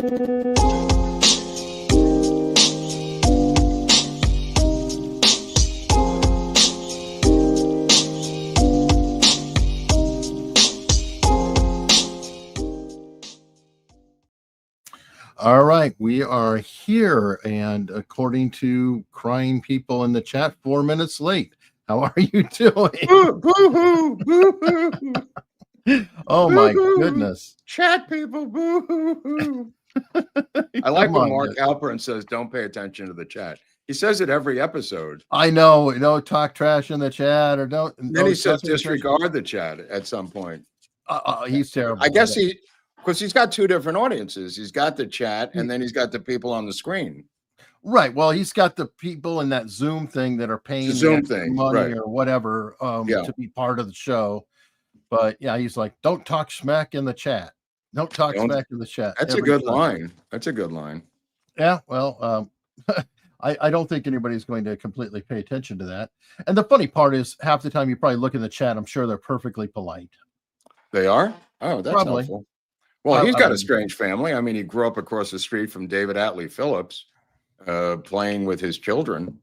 All right, we are here, and according to crying people in the chat, 4 minutes late. How are you doing? Boo-hoo, boo-hoo. Oh my goodness. Chat people, boo-hoo. I like when Mark Alperin says, don't pay attention to the chat. He says it every episode. I know, don't talk trash in the chat, or don't. Then he says disregard the chat at some point. He's terrible. I guess because he's got two different audiences. He's got the chat, and then he's got the people on the screen. Right. Well, he's got the people in that Zoom thing that are paying Zoom thing, money or whatever to be part of the show. But yeah, he's like, don't talk smack in the chat. Don't talk smack in the chat. That's a good line. That's a good line. Yeah. Well, I don't think anybody's going to completely pay attention to that. And the funny part is, half the time you probably look in the chat, I'm sure they're perfectly polite. They are? Oh, that's helpful. Well, he's got a strange family. I mean, he grew up across the street from David Atlee Phillips, playing with his children.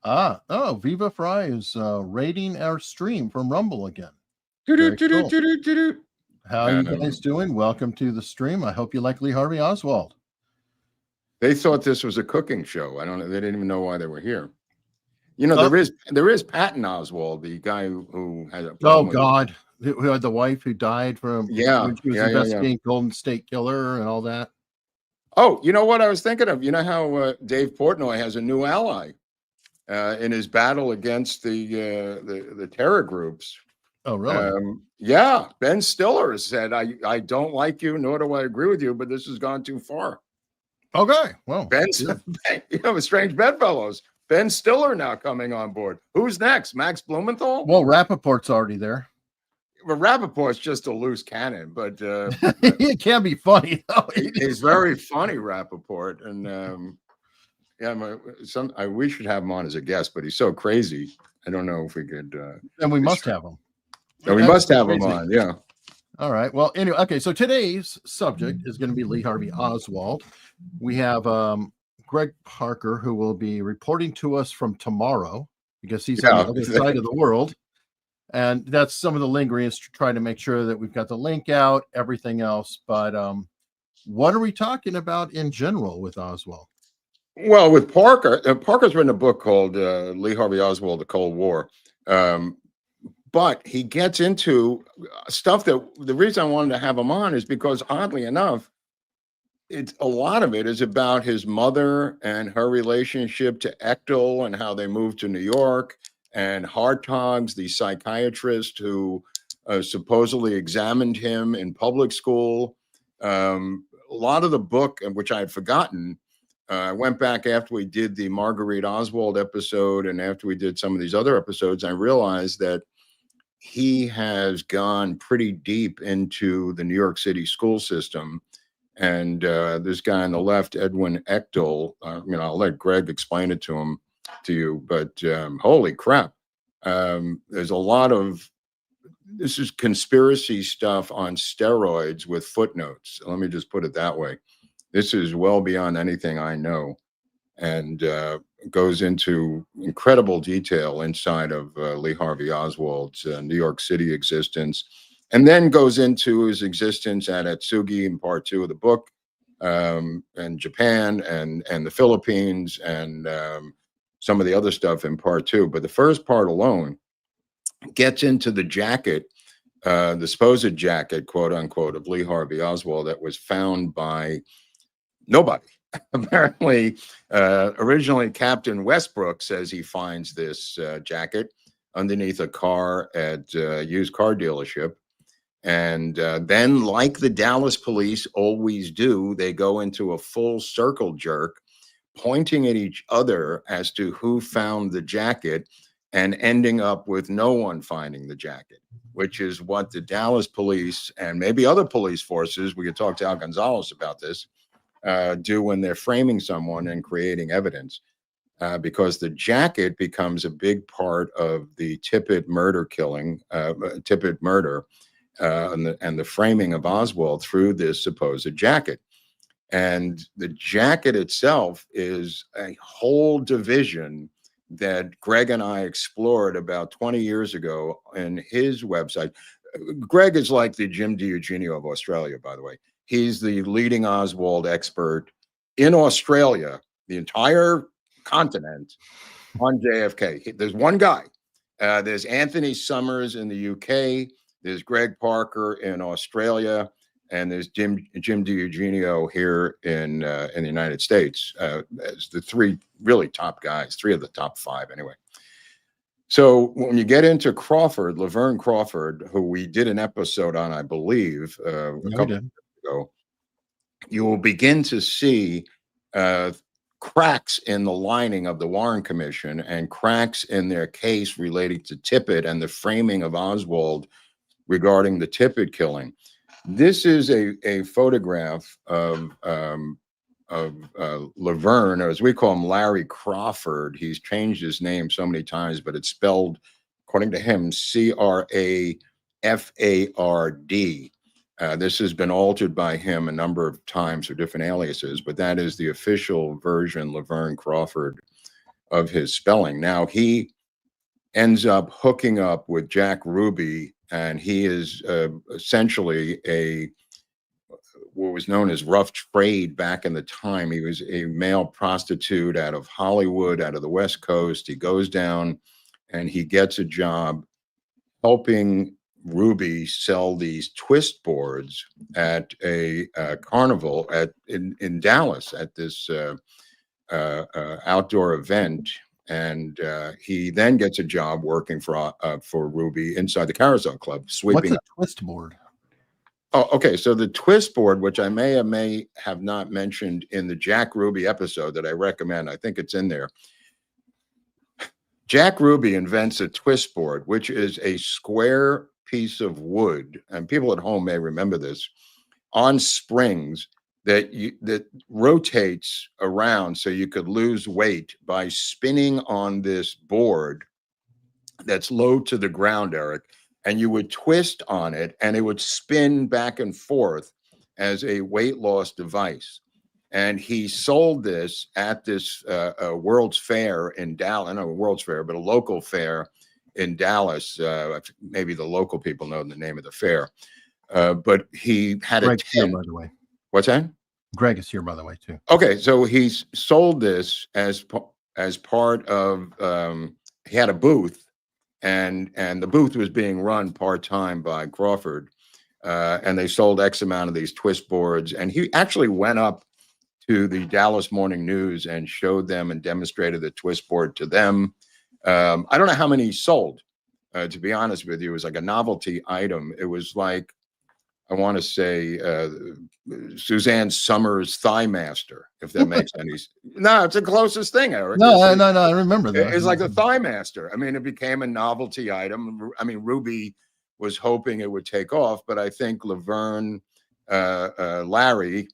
Viva Fry is rating our stream from Rumble again. Cool. How are you guys doing? Welcome to the stream. I hope you like Lee Harvey Oswald. They thought this was a cooking show. I don't know. They didn't even know why they were here. You know, there is Patton Oswald, the guy who had a problem God. Who had the wife who died from when she was investigating Golden State Killer and all that. Oh, you know what I was thinking of? You know how Dave Portnoy has a new ally in his battle against the terror groups. Oh, really? Yeah. Ben Stiller said, I don't like you, nor do I agree with you, but this has gone too far. Okay. Well, you have a strange bedfellows. Ben Stiller now coming on board. Who's next? Max Blumenthal? Well, Rappaport's already there. Well, Rappaport's just a loose cannon, but it can be funny though. He's very funny, Rappaport, and we should have him on as a guest, but he's so crazy. I don't know if we could. And we must have him. And we must have him on. Yeah. All right. Well, anyway, okay. So today's subject is going to be Lee Harvey Oswald. We have Greg Parker, who will be reporting to us from tomorrow because he's on the other side of the world. And that's some of the lingering is to try to make sure that we've got the link out, everything else. But what are we talking about in general with Oswald? Well, with Parker, Parker's written a book called Lee Harvey Oswald, The Cold War. But he gets into stuff that the reason I wanted to have him on is because, oddly enough, a lot of it is about his mother and her relationship to Echtel and how they moved to New York. And Hartogs, the psychiatrist who supposedly examined him in public school. A lot of the book, which I had forgotten, I went back after we did the Marguerite Oswald episode and after we did some of these other episodes, I realized that he has gone pretty deep into the New York City school system. And this guy on the left, Edwin Echtel, I'll let Greg explain it to you, but holy crap. There's a lot of, this is conspiracy stuff on steroids with footnotes. Let me just put it that way. This is well beyond anything I know and goes into incredible detail inside of Lee Harvey Oswald's New York City existence, and then goes into his existence at Atsugi in part 2 of the book, and Japan and the Philippines and some of the other stuff in part 2. But the first part alone gets into the jacket, the supposed jacket, quote unquote, of Lee Harvey Oswald that was found by nobody. Apparently, originally Captain Westbrook says he finds this jacket underneath a car at a used car dealership. And then, like the Dallas police always do, they go into a full circle jerk, pointing at each other as to who found the jacket and ending up with no one finding the jacket, which is what the Dallas police and maybe other police forces, we could talk to Al Gonzalez about this, do when they're framing someone and creating evidence, because the jacket becomes a big part of the Tippit murder killing, Tippit murder, and the framing of Oswald through this supposed jacket. And the jacket itself is a whole division that Greg and I explored about 20 years ago in his website. Greg is like the Jim DiEugenio of Australia, by the way. He's the leading Oswald expert in Australia, the entire continent, on JFK. There's one guy. There's Anthony Summers in the UK. There's Greg Parker in Australia. And there's Jim DiEugenio here in the United States as the three really top guys, three of the top five anyway. So when you get into Crawford, Laverne Crawford, who we did an episode on, I believe, a couple of years ago, you will begin to see cracks in the lining of the Warren Commission and cracks in their case relating to Tippit and the framing of Oswald regarding the Tippit killing. This is a photograph of Laverne, or as we call him, Larry Crawford. He's changed his name so many times, but it's spelled, according to him, Crafard. This has been altered by him a number of times for different aliases, but that is the official version, Laverne Crawford, of his spelling. Now, he ends up hooking up with Jack Ruby, and he is essentially what was known as rough trade back in the time. He was a male prostitute out of Hollywood, out of the West Coast. He goes down and he gets a job helping Ruby sell these twist boards at a carnival in Dallas at this outdoor event. And he then gets a job working for Ruby inside the Carousel Club, sweeping. What's a twist board? Oh, okay. So the twist board, which I may have not mentioned in the Jack Ruby episode that I recommend, I think it's in there. Jack Ruby invents a twist board, which is a square piece of wood, and people at home may remember this, on springs that rotates around so you could lose weight by spinning on this board that's low to the ground, Eric, and you would twist on it and it would spin back and forth as a weight loss device. And he sold this at this World's Fair in Dallas, not a World's Fair, but a local fair in Dallas. Maybe the local people know the name of the fair. But he had a tent. By the way. What's that? Greg is here, by the way, too. Okay, so he's sold this as part of. He had a booth, and the booth was being run part-time by Crawford, and they sold X amount of these twist boards. And he actually went up to the Dallas Morning News and showed them and demonstrated the twist board to them. I don't know how many he sold. To be honest with you, it was like a novelty item. It was like, I want to say, Suzanne Summers' Thigh Master, if that makes any sense. No, it's the closest thing, Eric. No, I remember that. It's like the Thigh Master. I mean, it became a novelty item. I mean, Ruby was hoping it would take off, but I think Laverne, Larry,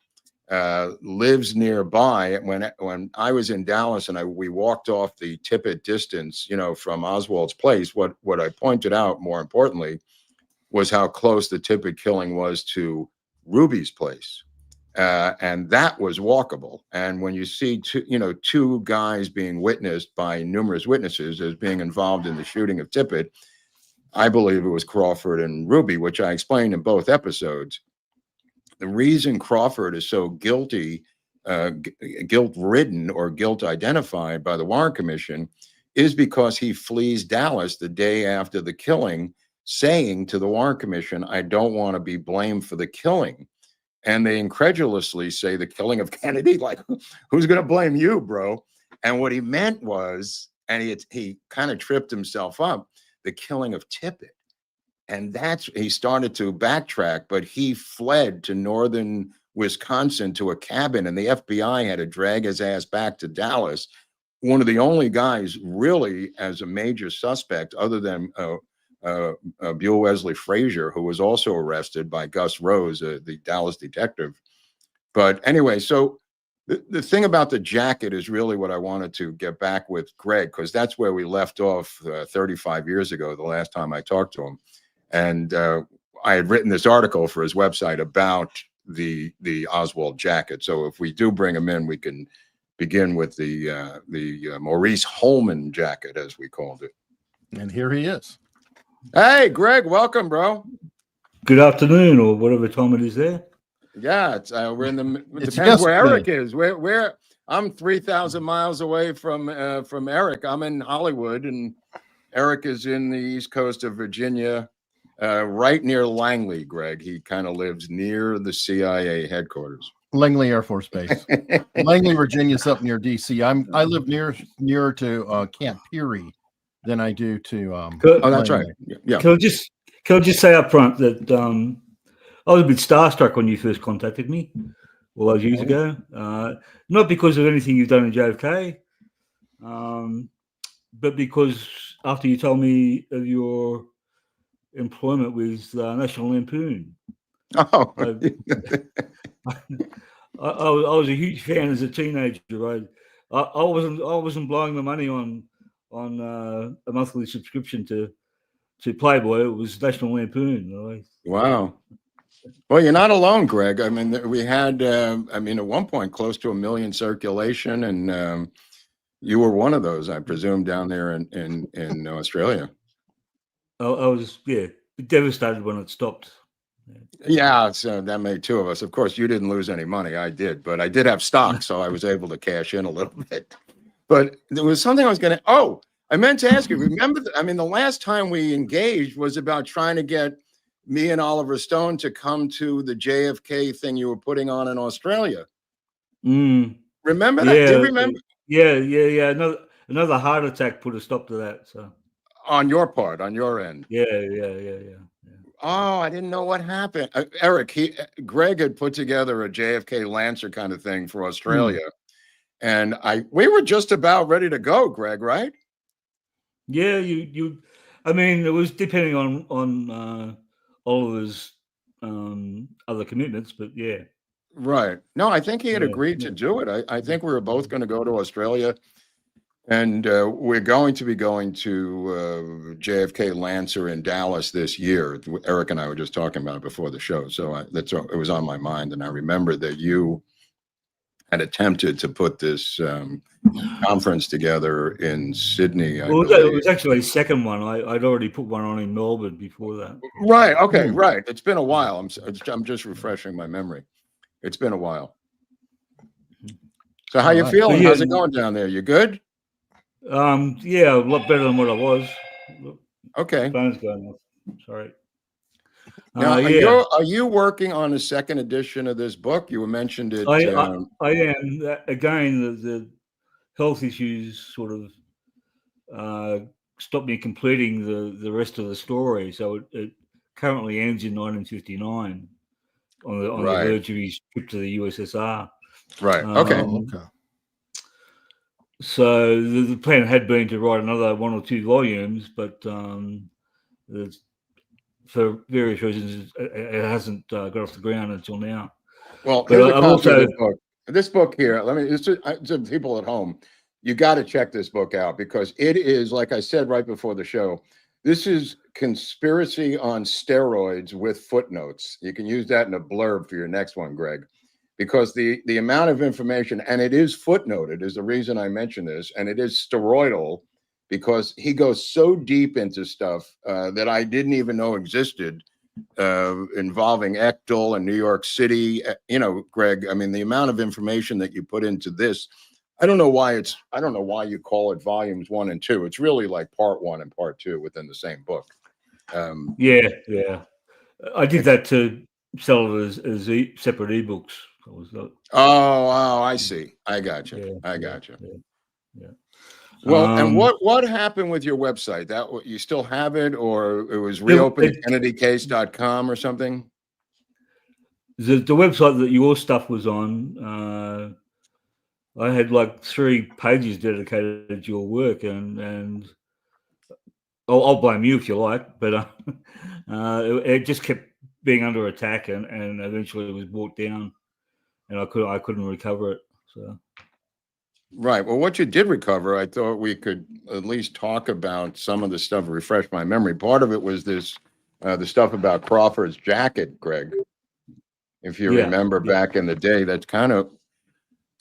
lives nearby. When I was in Dallas and we walked off the Tippit distance, from Oswald's place, what I pointed out, more importantly, was how close the Tippit killing was to Ruby's place. And that was walkable. And when you see two guys being witnessed by numerous witnesses as being involved in the shooting of Tippit, I believe it was Crawford and Ruby, which I explained in both episodes. The reason Crawford is so guilty, guilt-ridden or guilt-identified by the Warren Commission is because he flees Dallas the day after the killing, saying to the Warren Commission, I don't want to be blamed for the killing. And they incredulously say the killing of Kennedy, like, who's going to blame you, bro? And what he meant was, and he kind of tripped himself up, the killing of Tippit. And he started to backtrack, but he fled to northern Wisconsin to a cabin, and the FBI had to drag his ass back to Dallas. One of the only guys really as a major suspect, other than Buell Wesley Frazier, who was also arrested by Gus Rose, the Dallas detective. But anyway, so the thing about the jacket is really what I wanted to get back with Greg, because that's where we left off 35 years ago, the last time I talked to him. And I had written this article for his website about the Oswald jacket. So if we do bring him in, we can begin with the Maurice Holman jacket, as we called it. And here he is. Hey, Greg, welcome, bro. Good afternoon, or whatever time it is there. Yeah, it's we're in the. It It's depends where yesterday. Eric is. Where I'm 3,000 miles away from Eric. I'm in Hollywood, and Eric is in the east coast of Virginia, right near Langley. Greg, he kind of lives near the CIA headquarters. Langley Air Force Base. Langley, Virginia's up near DC. I live nearer to Camp Peary than I do to Oh, that's right. Langley. Yeah. Can I just say up front that I was a bit starstruck when you first contacted me all those years ago. Not because of anything you've done in JFK, but because after you told me of your employment with National Lampoon. Oh, I was a huge fan as a teenager. I wasn't blowing the money on a monthly subscription to Playboy. It was National Lampoon. wow. Well, you're not alone, Greg. I mean, we had, at one point, close to 1 million circulation, and you were one of those, I presume, down there in Australia. I was devastated when it stopped. Yeah, so that made two of us. Of course, you didn't lose any money. I did, but I did have stock, so I was able to cash in a little bit. But there was something I was going to. Oh, I meant to ask you. Remember? The last time we engaged was about trying to get me and Oliver Stone to come to the JFK thing you were putting on in Australia. Remember that? Do you remember? Yeah. Another heart attack put a stop to that. So on your part, on your end. Yeah. Oh, I didn't know what happened. Eric, Greg had put together a JFK Lancer kind of thing for Australia. And we were just about ready to go, Greg, right? Yeah, it was depending on Oliver's other commitments, but yeah. Right. No, I think he had agreed to do it. I think we were both going to go to Australia. And we're going to be going to JFK Lancer in Dallas this year. Eric and I were just talking about it before the show. So it was on my mind. And I remember that you had attempted to put this conference together in Sydney. It was actually a second one. I'd already put one on in Melbourne before that. Right. Okay. Right. It's been a while. I'm just refreshing my memory. It's been a while. So how you feeling? So, how's it going down there? You good? Yeah, a lot better than what I was. Okay. Phone's going off. Sorry. Now, are you working on a second edition of this book? You mentioned it. I am. Again, the health issues sort of stopped me completing the rest of the story. So it currently ends in 1959 on the verge of his trip to the USSR. Right. Okay. Okay. So the plan had been to write another 1 or 2 volumes, but for various reasons, it hasn't got off the ground until now. Well, this book here. To people at home, you got to check this book out because it is, like I said right before the show, this is conspiracy on steroids with footnotes. You can use that in a blurb for your next one, Greg. Because the amount of information, and it is footnoted, is the reason I mention this, and it is steroidal, because he goes so deep into stuff that I didn't even know existed, involving Echdal and New York City. Greg, the amount of information that you put into this, I don't know why you call it volumes 1 and 2. It's really like part 1 and part 2 within the same book. Yeah. I did that to sell it as separate ebooks. I see. I got you. Yeah. Well, and what happened with your website? That you still have it, or it was reopened KennedyCase.com or something? The website that your stuff was on, I had like 3 pages dedicated to your work, and I'll blame you if you like, but it just kept being under attack, and eventually it was brought down. And I couldn't recover it. So, right. Well, what you did recover, I thought we could at least talk about some of the stuff. Refresh my memory. Part of it was this, the stuff about Crawford's jacket, Greg. If you Yeah, remember yeah. back in the day, that's kind of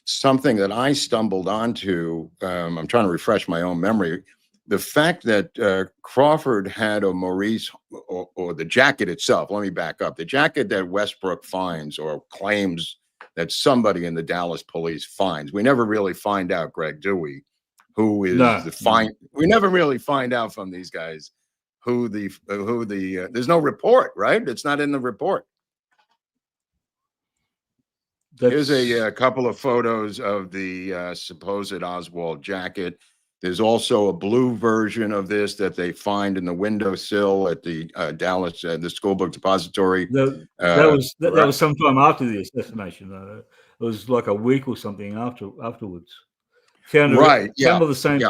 something that I stumbled onto. I'm trying to refresh my own memory. The fact that Crawford had a Maurice or the jacket itself. Let me back up. The jacket that Westbrook finds or claims that somebody in the Dallas police finds. We never really find out, Greg, do we? Who is No, the find? We never really find out from these guys who the there's no report, right? It's not in the report. Here's a couple of photos of the supposed Oswald jacket. There's also a blue version of this that they find in the windowsill at the Dallas, the school book depository. That was sometime after the assassination. Though. It was like a week or something afterwards. Found by the same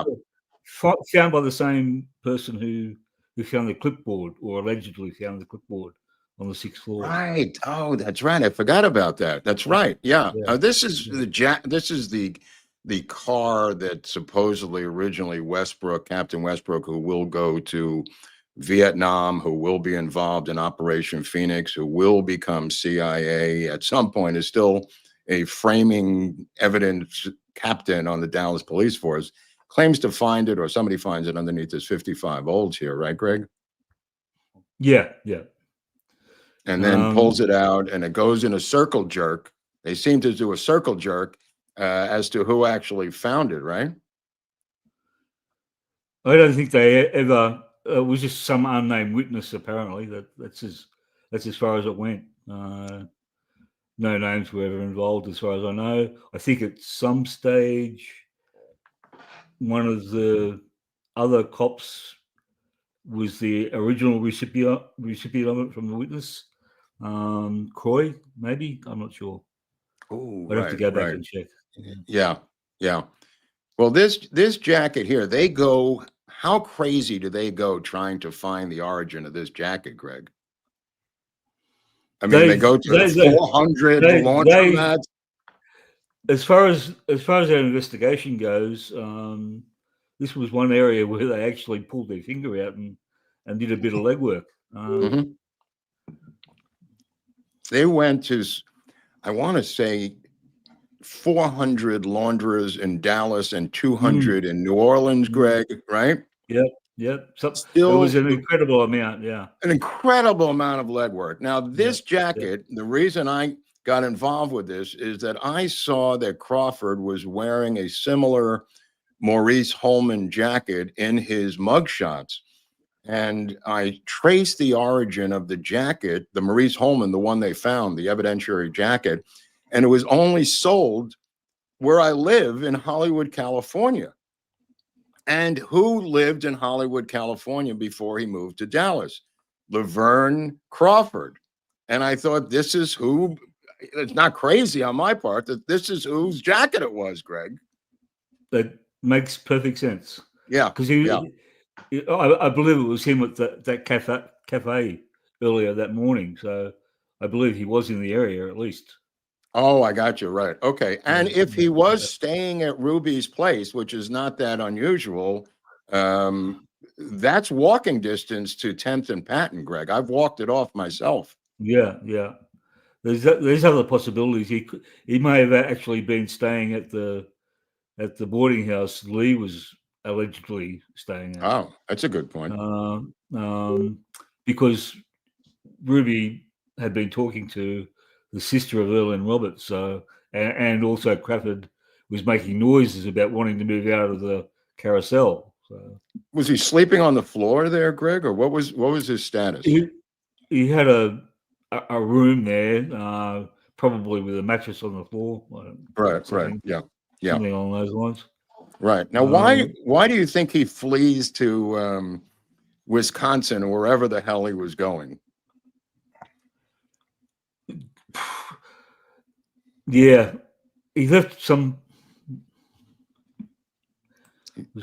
found by the same person who found the clipboard or allegedly found the clipboard on the 6th floor. Right. Oh, that's right. I forgot about that. That's right. Yeah. This is This is the car that supposedly originally Captain Westbrook, who will go to Vietnam, who will be involved in Operation Phoenix, who will become CIA at some point, is still a framing evidence captain on the Dallas police force, claims to find it, or somebody finds it underneath his 55 olds here, right, Greg? Yeah, yeah. And then pulls it out, and it goes in a circle jerk. They seem to do a circle jerk as to who actually found it, right? I don't think they ever. It was just some unnamed witness. Apparently, that's as far as it went. No names were ever involved, as far as I know. I think at some stage, one of the other cops was the original recipient of it from the witness. Croy, maybe, I'm not sure. Oh, I'd have to go back and check. Yeah. Well, this jacket here, they go. How crazy do they go trying to find the origin of this jacket, Greg? I mean, they go to 400 laundromats. As far as their investigation goes, this was one area where they actually pulled their finger out and did a bit of legwork. They went to, I want to say, 400 laundrers in Dallas and 200 in New Orleans, Greg, right? Yep. Still, it was an incredible amount, an incredible amount of legwork. Now, this jacket, the reason I got involved with this is that I saw that Crawford was wearing a similar Maurice Holman jacket in his mugshots. And I traced the origin of the jacket, the Maurice Holman, the one they found, the evidentiary jacket, and it was only sold where I live in Hollywood, California. And who lived in Hollywood, California before he moved to Dallas? Laverne Crawford. And I thought, this is who, it's not crazy on my part that this is whose jacket it was, Greg. That makes perfect sense. Yeah. Because I believe it was him at that cafe earlier that morning. So I believe he was in the area at least. Oh, I got you right. Okay. And if he was staying at Ruby's place, which is not that unusual, that's walking distance to 10th and Patton, Greg. I've walked it off myself. Yeah. There's other possibilities. He may have actually been staying at the boarding house Lee was allegedly staying at. Oh, that's a good point. Because Ruby had been talking to the sister of Erlyn Roberts, so and also Crawford was making noises about wanting to move out of the carousel. So was he sleeping on the floor there, Greg, or what was his status? He had a room there, probably with a mattress on the floor. Right. Yeah. Something along those lines. Right. Now, why do you think he flees to Wisconsin or wherever the hell he was going? Yeah, he left some.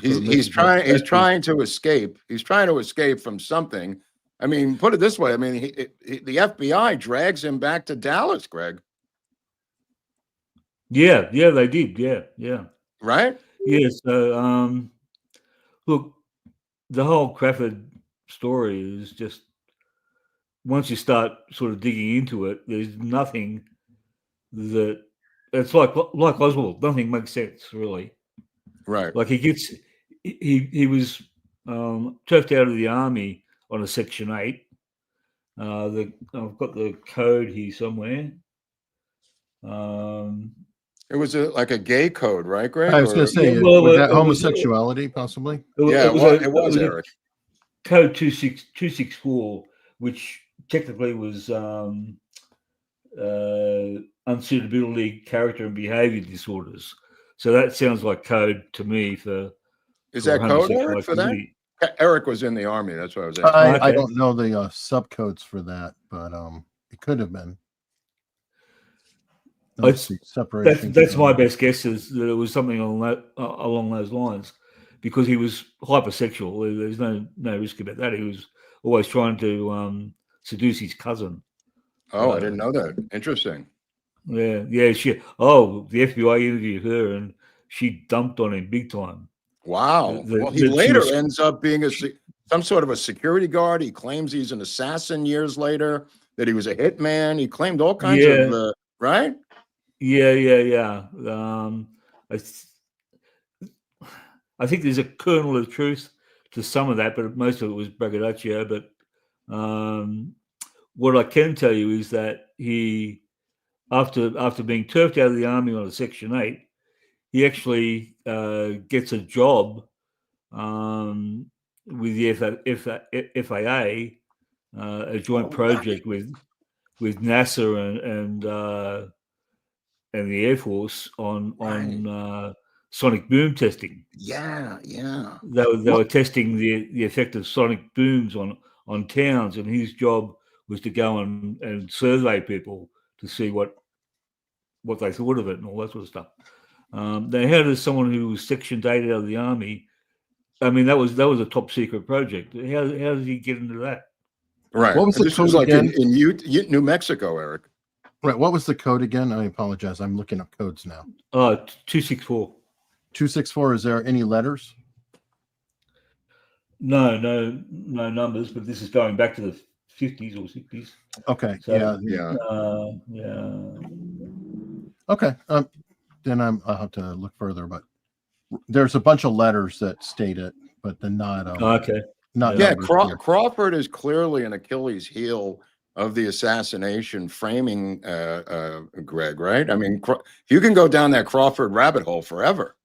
He's trying to escape. He's trying to escape from something. I mean, put it this way. I mean, the FBI drags him back to Dallas, Greg. Yeah, they did. Yeah. Right? Yeah. So, look, the whole Crawford story is just once you start sort of digging into it, there's nothing that it's like Oswald. Nothing makes sense really. Right. Like he was turfed out of the army on a Section 8. I've got the code here somewhere. It was like a gay code, right, Greg? I was going to say, was that homosexuality possibly? It was Eric. Code 264, which technically was unsuitability, character, and behavior disorders. So that sounds like code to me for. Is that code, Eric, for that? Eric was in the army. That's what I was asking. I don't know the subcodes for that, but it could have been. Separation. That's my best guess, is that it was something along those lines, because he was hypersexual. There's no risk about that. He was always trying to seduce his cousin. Oh, I didn't know that. Interesting. Yeah. The FBI interviewed her, and she dumped on him big time. Wow. Well, he later ends up being some sort of a security guard. He claims he's an assassin years later, that he was a hitman. He claimed all kinds of, right? Yeah. I think there's a kernel of truth to some of that, but most of it was braggadocio. But what I can tell you is that he, after being turfed out of the army on a Section 8, he actually gets a job with the FAA, a joint project with NASA and the Air Force on sonic boom testing. Yeah. They were testing the effect of sonic booms on towns, and his job was to go and survey people to see what they thought of it and all that sort of stuff. They had as someone who was Section 8 out of the army. I mean, that was a top secret project. How did he get into that? Right. What was the code again? In New Mexico, Eric. Right. What was the code again? I apologize. I'm looking up codes now. 264. 264. Is there any letters? No numbers, but this is going back to the 50s or 60s. Okay. So, yeah. Okay. Then I'll have to look further, but there's a bunch of letters that state it, but they're not. Okay. Not. Yeah. Crawford is clearly an Achilles heel of the assassination framing, Greg, right? I mean, you can go down that Crawford rabbit hole forever.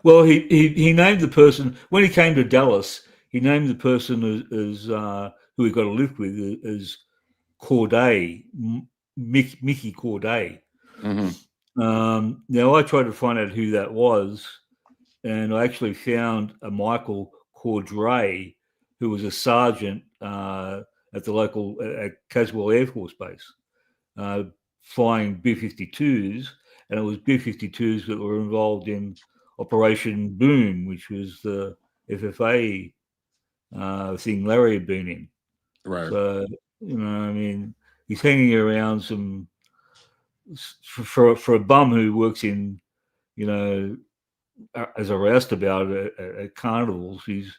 Well, he named the person when he came to Dallas. He named the person as who he got to live with as Corday, Mickey Corday. Mm-hmm. Now I tried to find out who that was, and I actually found a Michael Cordray, who was a sergeant at the local Caswell Air Force Base, flying B-52s, and it was B-52s that were involved in Operation Boom, which was the FFA thing Larry had been in. Right. So, I mean, he's hanging around some for a bum who works in, as a roustabout at carnivals. He's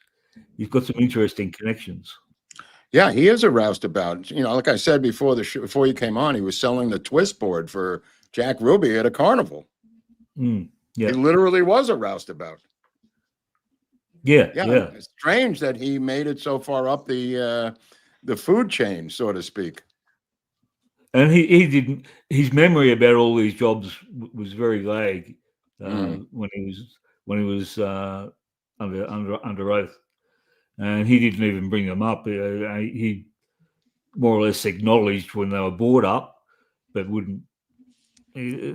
got some interesting connections. Yeah, he is a roustabout. Like I said before before you came on, he was selling the twist board for Jack Ruby at a carnival. Yeah. He literally was a roustabout. Yeah. It's strange that he made it so far up the food chain, so to speak. And he didn't. His memory about all these jobs was very vague when he was under oath, and he didn't even bring them up. He more or less acknowledged when they were brought up, but wouldn't.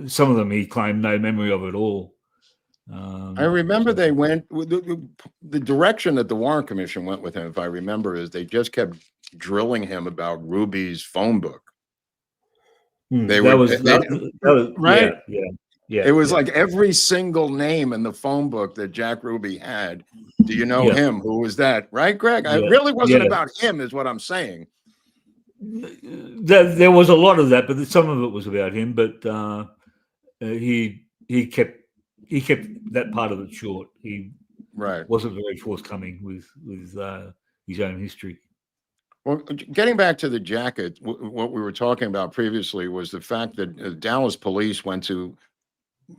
Some of them he claimed no memory of at all. I remember they went the direction that the Warren Commission went with him, if I remember, is they just kept drilling him about Ruby's phone book. Right. Yeah. It was like every single name in the phone book that Jack Ruby had. Do you know him? Who was that? Right, Greg? It really wasn't about him, is what I'm saying. There was a lot of that, but some of it was about him. But he kept that part of it short. He wasn't very forthcoming with his own history. Well, getting back to the jacket, what we were talking about previously was the fact that Dallas police went to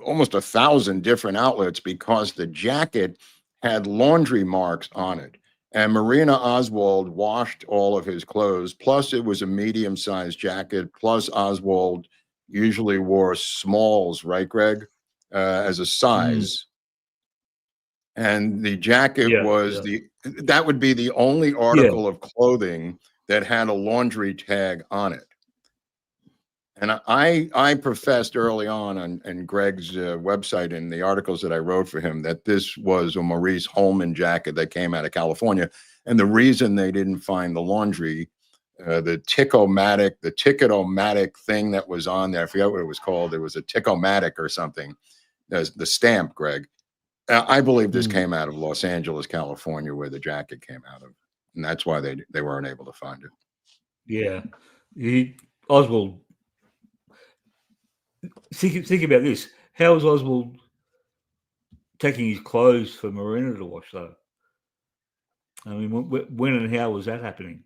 almost 1,000 different outlets because the jacket had laundry marks on it. And Marina Oswald washed all of his clothes. Plus, it was a medium-sized jacket. Plus, Oswald usually wore smalls, right, Greg, as a size. And the jacket was that would be the only article of clothing that had a laundry tag on it. And I professed early on Greg's website in the articles that I wrote for him that this was a Maurice Holman jacket that came out of California. And the reason they didn't find the laundry, the ticket-o-matic thing that was on there, I forget what it was called. It was a tick-o-matic or something. The stamp, Greg. I believe this came out of Los Angeles, California, where the jacket came out of. And that's why they weren't able to find it. Yeah. Oswald. Think about this. How was Oswald taking his clothes for Marina to wash, though? I mean, when and how was that happening?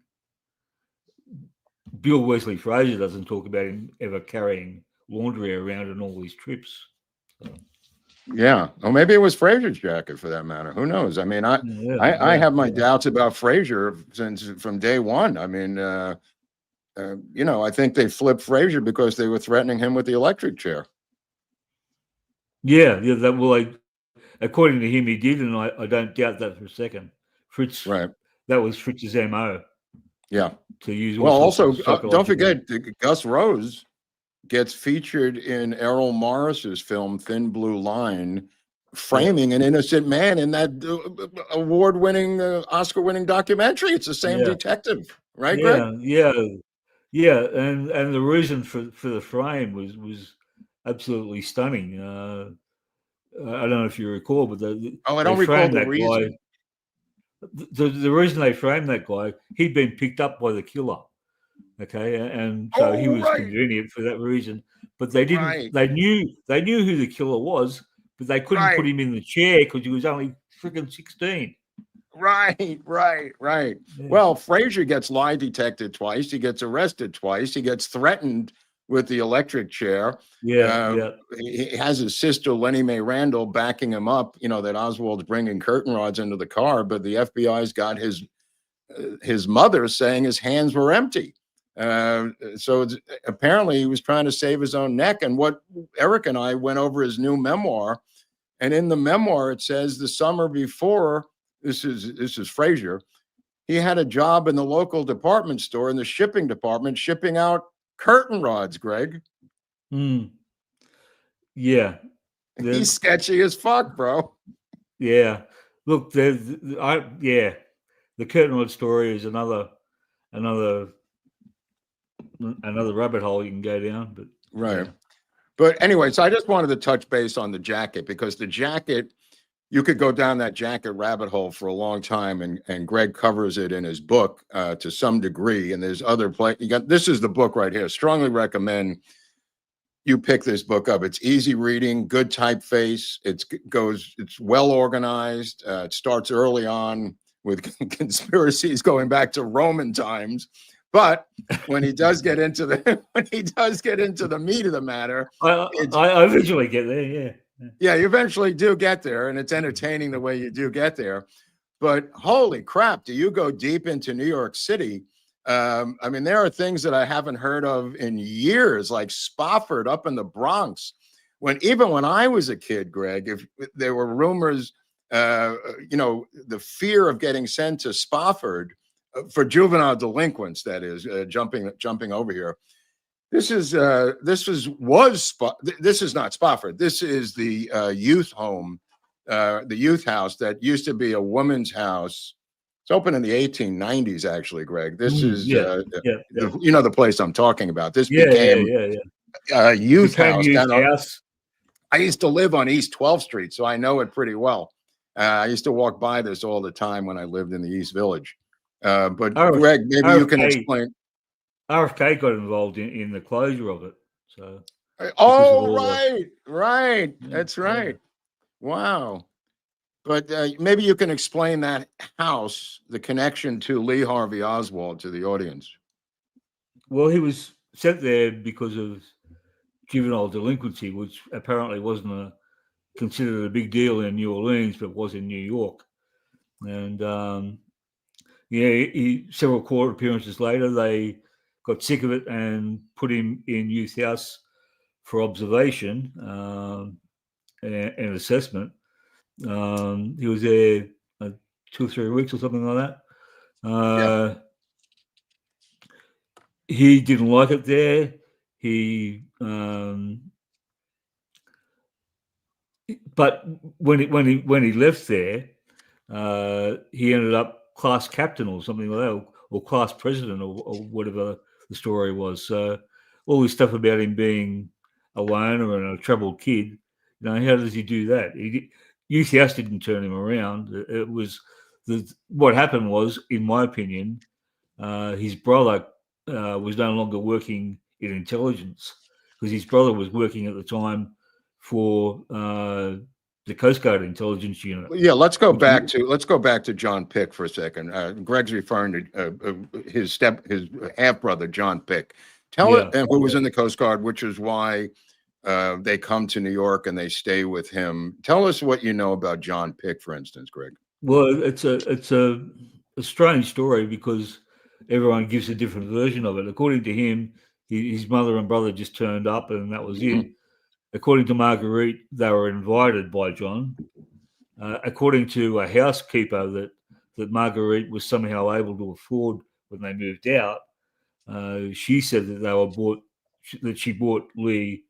Bill Wesley Fraser doesn't talk about him ever carrying laundry around on all these trips. So. Yeah, or maybe it was Fraser's jacket for that matter. Who knows? I mean, I have my doubts about Fraser from day one. I mean, I think they flipped Fraser because they were threatening him with the electric chair. Yeah, according to him, he did, and I don't doubt that for a second. Fritz, right? That was Fritz's MO. Yeah, to use. Well, also don't forget Gus Rose gets featured in Errol Morris's film Thin Blue Line, framing an innocent man in that award-winning, Oscar-winning documentary. It's the same detective, right, Greg? Yeah, and the reason for the frame was absolutely stunning. I don't know if you recall, but I don't recall the reason. The reason they framed that guy, he'd been picked up by the killer. Okay, and so he was convenient for that reason. But they didn't. Right. They knew who the killer was, but they couldn't put him in the chair because he was only freaking 16. Right. Yeah. Well, Fraser gets lie detected twice. He gets arrested twice. He gets threatened with the electric chair. Yeah. He has his sister Lenny Mae Randall backing him up. That Oswald's bringing curtain rods into the car, but the FBI's got his mother saying his hands were empty. So apparently he was trying to save his own neck. And what Eric and I went over his new memoir, and in the memoir it says the summer before, this is Fraser, he had a job in the local department store in the shipping department shipping out curtain rods, Greg. Yeah. He's sketchy as fuck, bro. Yeah. Look, the curtain rod story is another rabbit hole you can go down, but right. But anyway, so I just wanted to touch base on the jacket, because the jacket, you could go down that jacket rabbit hole for a long time, and Greg covers it in his book to some degree. And there's other this is the book right here. Strongly recommend you pick this book up. It's easy reading, good typeface. It's well organized. It starts early on with conspiracies going back to Roman times. But when he does get into the meat of the matter, I eventually get there. Yeah, you eventually do get there, and it's entertaining the way you do get there. But holy crap, do you go deep into New York City? I mean, there are things that I haven't heard of in years, like Spofford up in the Bronx. Even when I was a kid, Greg, if there were rumors, the fear of getting sent to Spofford for juvenile delinquents, that is, jumping over here. This is not Spofford. This is the youth home, the youth house that used to be a woman's house. It's open in the 1890s, actually, Greg. This is the place I'm talking about. This became a youth house. I used to live on East 12th Street, so I know it pretty well. I used to walk by this all the time when I lived in the East Village. But Greg, maybe you can explain. RFK got involved in the closure of it. So. Right. That's right. Wow. But maybe you can explain that house, the connection to Lee Harvey Oswald, to the audience. Well, he was sent there because of juvenile delinquency, which apparently wasn't considered a big deal in New Orleans, but was in New York. And several court appearances later, they got sick of it and put him in youth house for observation and assessment. He was there 2 or 3 weeks or something like that. He didn't like it there. But when he left there, he ended up class captain or something like that, or class president, or whatever the story was. So all this stuff about him being a loner and a troubled kid, how does he do that? Youth House didn't turn him around. It was what happened was, in my opinion, his brother was no longer working in intelligence, because his brother was working at the time for the Coast Guard Intelligence Unit. Yeah, let's go back to John Pick for a second. Greg's referring to his half brother John Pick. Tell it, and who was in the Coast Guard, which is why they come to New York and they stay with him. Tell us what you know about John Pick, for instance, Greg. Well, it's a strange story because everyone gives a different version of it. According to him, his mother and brother just turned up and that was it. According to Marguerite, they were invited by John. According to a housekeeper that Marguerite was somehow able to afford when they moved out, she said that she brought Lee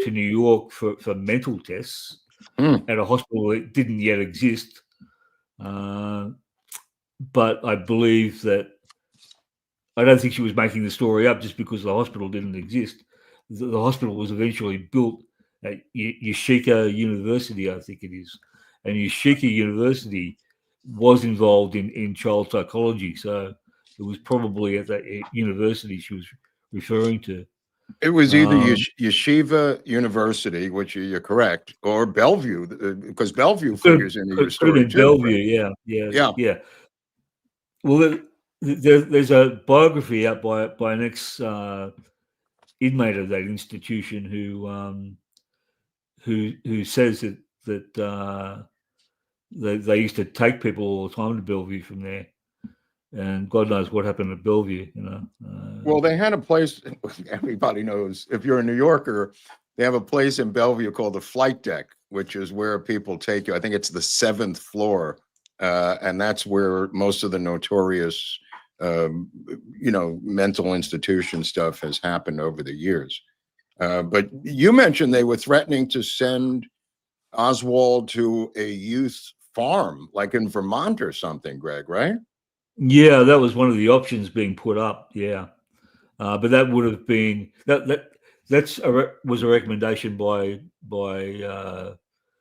to New York for mental tests at a hospital that didn't yet exist. But I believe that I don't think she was making the story up just because the hospital didn't exist. The hospital was eventually built at Yashika University, I think it is. And Yashika University was involved in child psychology. So it was probably at that university she was referring to. It was either Yeshiva University, which you're correct, or Bellevue, because Bellevue figures into your story too. Bellevue, yeah. Well, there's a biography out by an ex inmate of that institution who says that they used to take people all the time to Bellevue from there, and God knows what happened at Bellevue. Well, they had a place. Everybody knows, if you're a New Yorker, they have a place in Bellevue called the Flight Deck, which is where people take you. I think it's the 7th floor, and that's where most of the notorious, mental institution stuff has happened over the years. But you mentioned they were threatening to send Oswald to a youth farm, like in Vermont or something, Greg, right? Yeah, that was one of the options being put up. Yeah, but that would have been was a recommendation by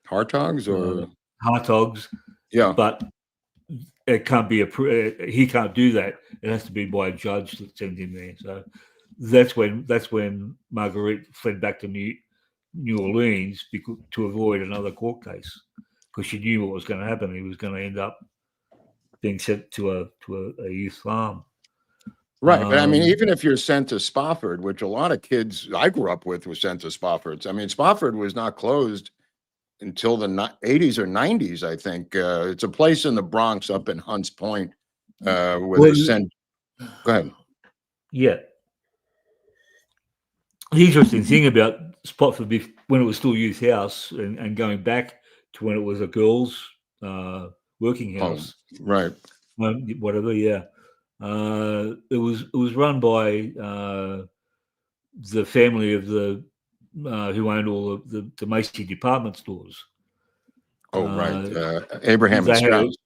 Hartogs or Hartogs. Yeah, but it can't be he can't do that. It has to be by a judge that sends him there. So that's when Marguerite fled back to New Orleans to avoid another court case, because she knew what was going to happen. He was going to end up being sent to a youth farm. Right. But I mean, even if you're sent to Spofford, which a lot of kids I grew up with were sent to Spoffords. I mean, Spofford was not closed until the 80s or 90s, I think. It's a place in the Bronx up in Hunts Point where they sent. Go ahead. Yeah. The interesting thing about Spofford, when it was still youth house and going back to when it was a girls' working house. Right. Whatever, yeah. It was run by the family of the who owned all of the Macy department stores. Oh, right. Abraham and Strauss.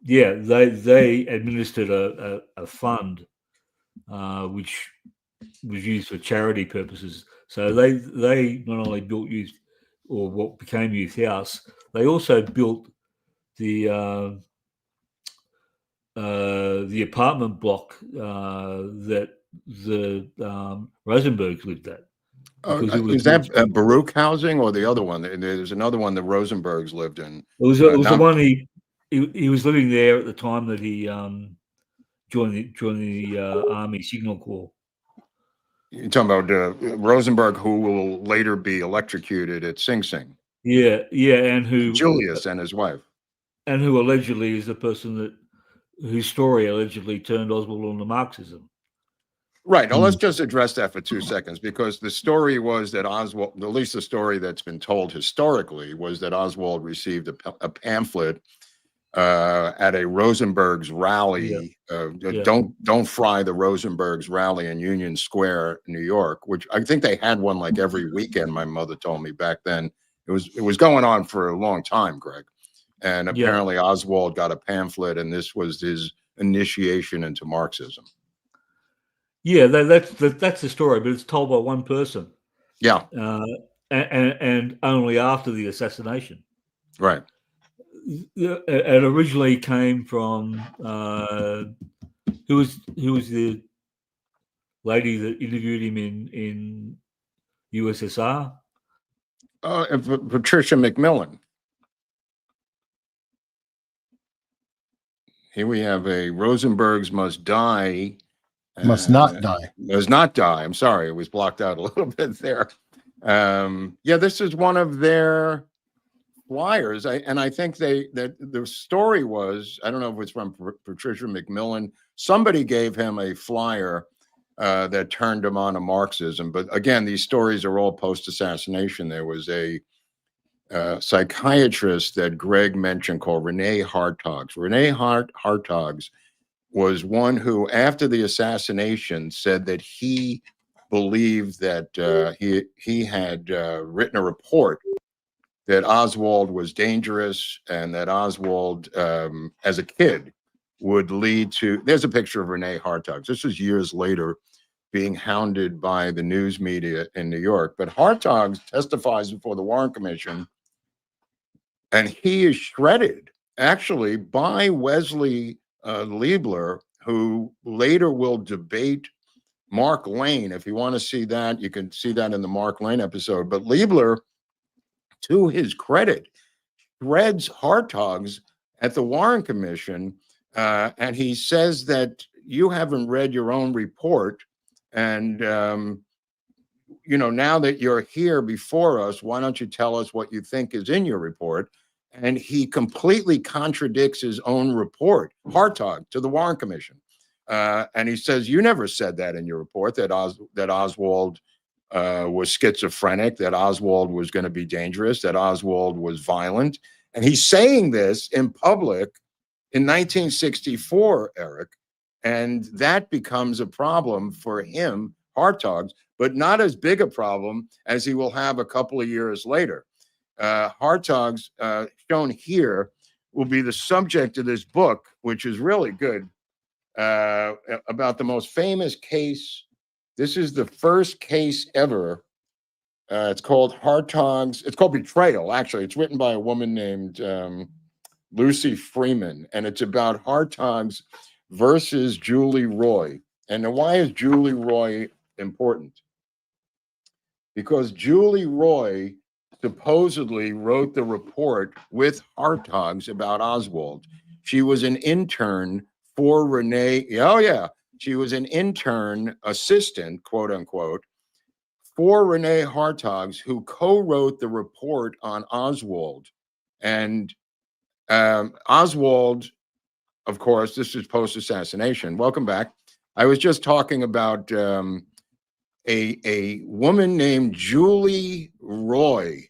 They administered a fund which was used for charity purposes. So they not only built youth, or what became youth house, they also built the apartment block that the Rosenbergs lived at. because he was Is that Baruch housing or the other one? There's another one the Rosenbergs lived in. It was the one he was living there at the time that he joined the Army Signal Corps. You're talking about Rosenberg, who will later be electrocuted at Sing Sing. Yeah, and who Julius and his wife, and who allegedly is the person whose story allegedly turned Oswald on to Marxism. Right. Now let's just address that for 2 seconds, because the story was that Oswald, at least the story that's been told historically, was that Oswald received a pamphlet at a Rosenberg's rally. Don't fry the Rosenberg's rally in Union Square, New York, which I think they had one like every weekend. My mother told me back then. It was going on for a long time, Greg. And apparently Oswald got a pamphlet, and this was his initiation into Marxism. Yeah, that's the story, but it's told by one person. Yeah. And only after the assassination. Right. It originally came from who was the lady that interviewed him in USSR? Patricia McMillan. Here we have a Rosenbergs must die. Must not die. Does not die. I'm sorry, it was blocked out a little bit there. This is one of their flyers. I think that the story was, I don't know if it's from Patricia McMillan. Somebody gave him a flyer that turned him on to Marxism. But again, these stories are all post-assassination. There was a psychiatrist that Greg mentioned called Renee Hartogs. Renee Hartogs was one who, after the assassination, said that he believed that he had written a report that Oswald was dangerous, and that Oswald, as a kid, would lead to. There's a picture of Renee Hartogs. This was years later, being hounded by the news media in New York. But Hartogs testifies before the Warren Commission, and he is shredded, actually, by Wesley Liebler, who later will debate Mark Lane. If you want to see that, you can see that in the Mark Lane episode. But Liebler, to his credit, shreds Hartogs at the Warren Commission, and he says that you haven't read your own report, and now that you're here before us, why don't you tell us what you think is in your report? And he completely contradicts his own report, Hartog, to the Warren Commission. And he says, you never said that in your report, that Oswald was schizophrenic, that Oswald was going to be dangerous, that Oswald was violent. And he's saying this in public in 1964, Eric. And that becomes a problem for him, Hartogs, but not as big a problem as he will have a couple of years later. Hartogs, shown here, will be the subject of this book, which is really good, about the most famous case. This is the first case ever. It's called Hartogs. It's called Betrayal, actually. It's written by a woman named Lucy Freeman, and it's about Hartogs versus Julie Roy. And why is Julie Roy important? Because Julie Roy supposedly wrote the report with Hartogs about Oswald. She was an intern for Renee. She was an intern assistant, quote unquote, for Renee Hartogs, who co-wrote the report on Oswald. And Oswald, of course, this is post-assassination. Welcome back. I was just talking about a woman named Julie Roy,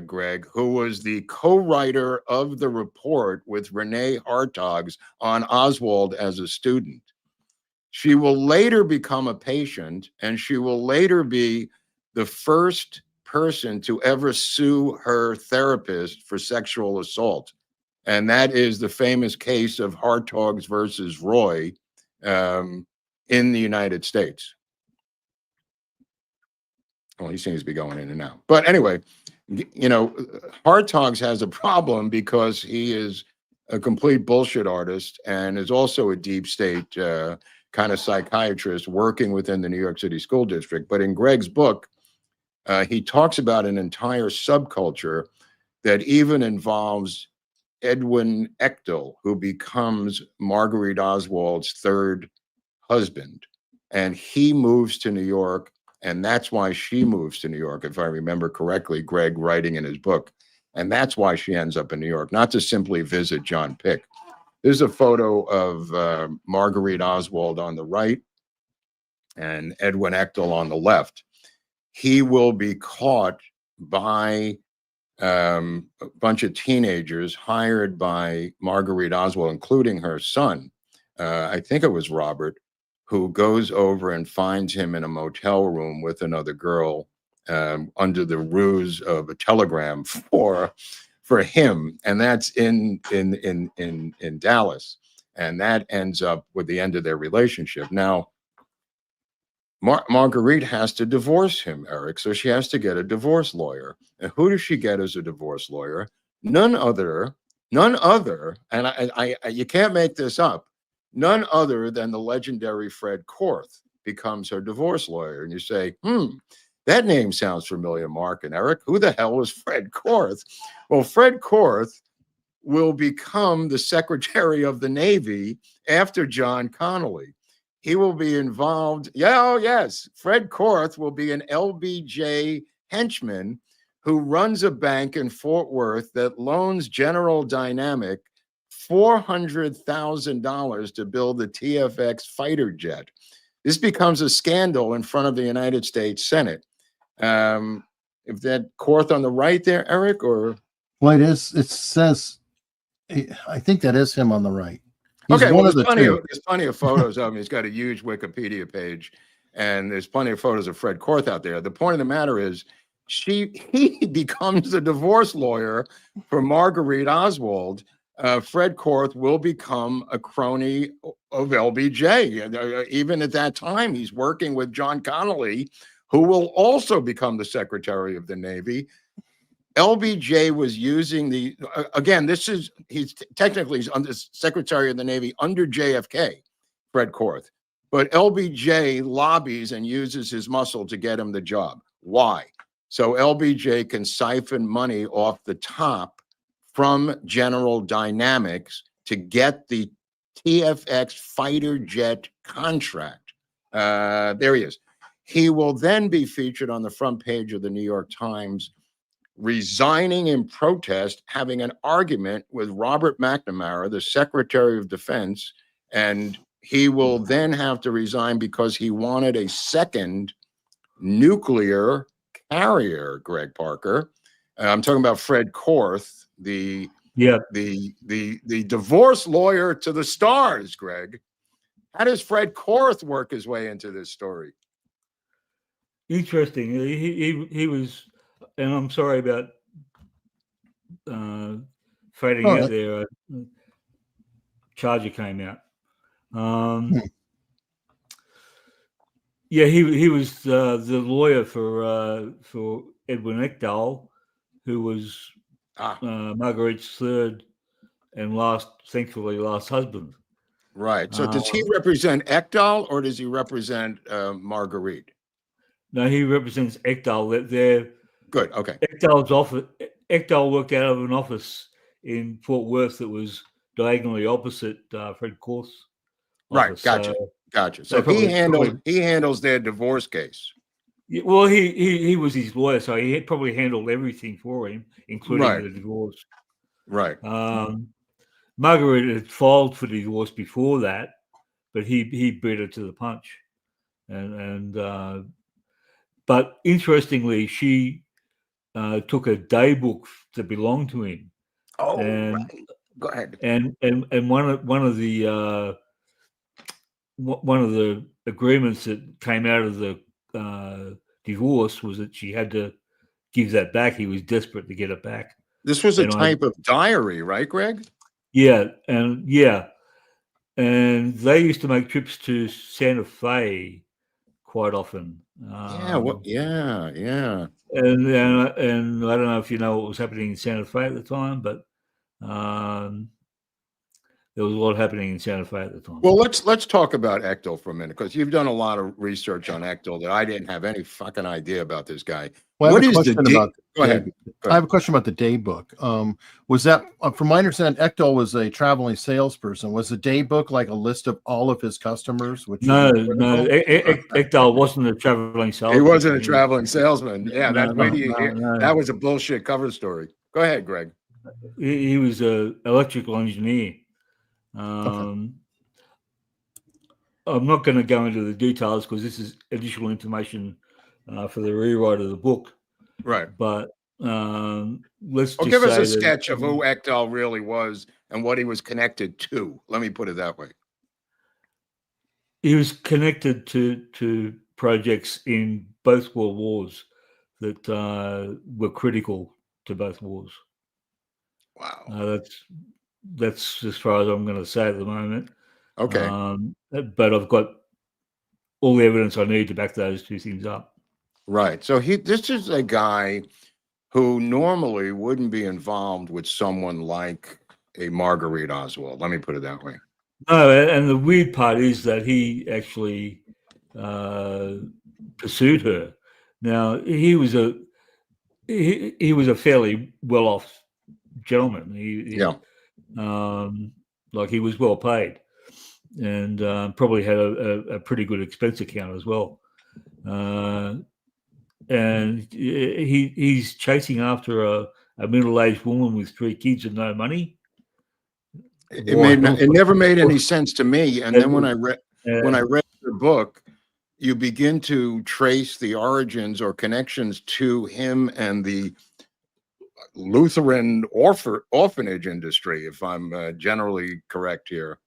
Greg, who was the co-writer of the report with Renee Hartogs on Oswald as a student. She will later become a patient, and she will later be the first person to ever sue her therapist for sexual assault. And that is the famous case of Hartogs versus Roy in the United States. Well, he seems to be going in and out. But anyway, Hartogs has a problem because he is a complete bullshit artist and is also a deep state kind of psychiatrist working within the New York City School District. But in Greg's book, he talks about an entire subculture that even involves Edwin Echtel, who becomes Marguerite Oswald's third husband. And he moves to New York, and that's why she moves to New York, if I remember correctly, Greg writing in his book. And that's why she ends up in New York, not to simply visit John Pick. There's a photo of Marguerite Oswald on the right and Edwin Echtel on the left. He will be caught by a bunch of teenagers hired by Marguerite Oswald, including her son. I think it was Robert, who goes over and finds him in a motel room with another girl under the ruse of a telegram for him, and that's in Dallas, and that ends up with the end of their relationship. Now, Marguerite has to divorce him, Eric, so she has to get a divorce lawyer. And who does she get as a divorce lawyer? None other, and I you can't make this up, none other than the legendary Fred Korth becomes her divorce lawyer. And you say, that name sounds familiar, Mark and Eric. Who the hell was Fred Korth? Well, Fred Korth will become the Secretary of the Navy after John Connolly. He will be involved. Yes, Fred Korth will be an LBJ henchman who runs a bank in Fort Worth that loans General Dynamic $400,000 to build the TFX fighter jet. This becomes a scandal in front of the United States Senate. If that Korth on the right there, Eric, or well, it is. It says, I think that is him on the right. He's okay, one well, of the two. there's plenty of photos of him. He's got a huge Wikipedia page, and there's plenty of photos of Fred Korth out there. The point of the matter is, he becomes the divorce lawyer for Marguerite Oswald. Fred Korth will become a crony of LBJ. Even at that time, he's working with John Connolly, who will also become the Secretary of the Navy. LBJ was using he's technically under Secretary of the Navy under JFK, Fred Korth, but LBJ lobbies and uses his muscle to get him the job. Why? So LBJ can siphon money off the top from General Dynamics to get the TFX fighter jet contract. There he is. He will then be featured on the front page of the New York Times, resigning in protest, having an argument with Robert McNamara, the Secretary of Defense, and he will then have to resign because he wanted a second nuclear carrier, Greg Parker. I'm talking about Fred Korth, the divorce lawyer to the stars, Greg. How does Fred Korth work his way into this story? Interesting. He was, and I'm sorry about fading out there. Charger came out. Yeah, he was the lawyer for Edwin Echtel, who was Marguerite's third and thankfully last husband. Right. So does he represent Echtel or does he represent Marguerite? No, he represents Echtel. They're good. Okay. Echtel's office. Echtel worked out of an office in Fort Worth that was diagonally opposite Fred Korth's office. Right. Gotcha. So he handles their divorce case. Well, he was his lawyer, so he had probably handled everything for him, including the divorce. Right. Margaret had filed for divorce before that, but he beat her to the punch, but interestingly, she took a day book that belonged to him. Oh, right. Go ahead. And one of the agreements that came out of the divorce was that she had to give that back. He was desperate to get it back. This was a type of diary, right, Greg? Yeah, and they used to make trips to Santa Fe quite often. Yeah. And I don't know if you know what was happening in Santa Fe at the time, but there was a lot happening in Santa Fe at the time. Well, let's talk about Echtel for a minute, because you've done a lot of research on Echtel that I didn't have any fucking idea about this guy. Well, What is the day? Go day- ahead. I have a question about the day book. Was that, from my understanding, Ekdahl was a traveling salesperson. Was the day book like a list of all of his customers? Which No, would be no. critical? Ekdahl wasn't a traveling He salesman. wasn't a traveling salesman. Yeah, No, wait till you no, hear. no. That was a bullshit cover story. Go ahead, Greg. He was an electrical engineer. Okay. I'm not going to go into the details because this is additional information for the rewrite of the book. Right. But let's Well, just give us say a that sketch of who Ekdahl really was and what he was connected to. Let me put it that way. he was connected to projects in both world wars that were critical to both wars. Wow. That's as far as I'm going to say at the moment. Okay. But I've got all the evidence I need to back those two things up. Right. So this is a guy who normally wouldn't be involved with someone like a Marguerite Oswald. Let me put it that way. No, and the weird part is that he actually pursued her. Now he was a fairly well-off gentleman. Like he was well paid, and probably had a pretty good expense account as well. And he's chasing after a middle-aged woman with 3 kids and no money. It never made any sense to me. And then when I read your book, you begin to trace the origins or connections to him and the Lutheran orphanage industry, if I'm generally correct here.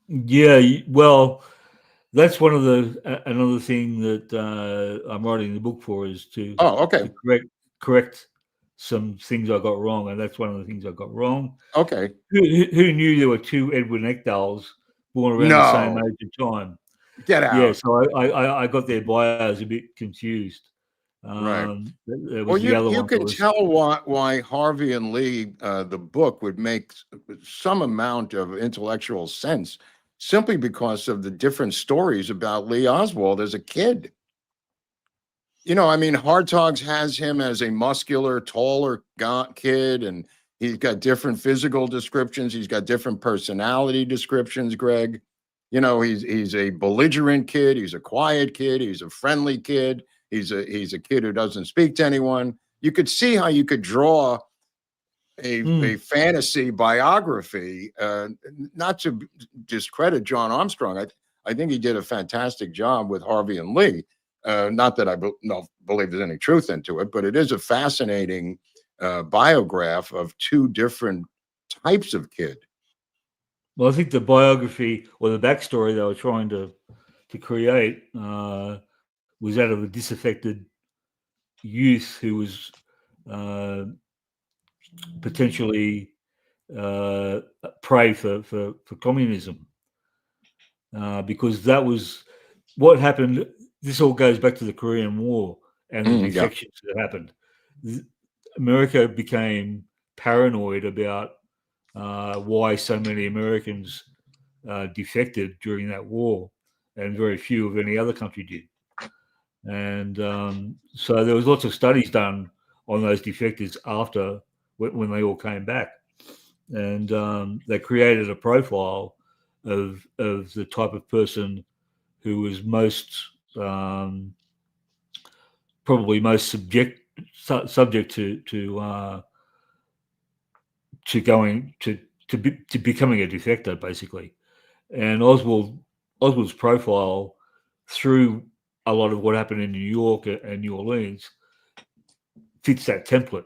Yeah, well, that's one of another thing that I'm writing the book for is to to correct some things I got wrong, and that's one of the things I got wrong. Okay. Who knew there were 2 Edwin Ekdahls born around the same age of time? Get out. Yeah, so I got their bios a bit confused. Right. Well, you can tell why Harvey and Lee, the book, would make some amount of intellectual sense simply because of the different stories about Lee Oswald as a kid. You know, I mean, Hartogs has him as a muscular, taller kid, and he's got different physical descriptions. He's got different personality descriptions, Greg. You know, he's a belligerent kid. He's a quiet kid. He's a friendly kid. He's a kid who doesn't speak to anyone. You could see how you could draw a fantasy biography, not to discredit John Armstrong. I think he did a fantastic job with Harvey and Lee. Not that I believe there's any truth into it, but it is a fascinating biograph of 2 different types of kid. Well, I think the biography or the backstory they were trying to create was that of a disaffected youth who was potentially prey for communism, because that was what happened. This all goes back to the Korean War and the defections that happened. America became paranoid about why so many Americans defected during that war, and very few of any other country did. And so there was lots of studies done on those defectors after when they all came back, and they created a profile of the type of person who was probably most subject to going to becoming a defector, basically. And Oswald's profile, through a lot of what happened in New York and New Orleans, fits that template.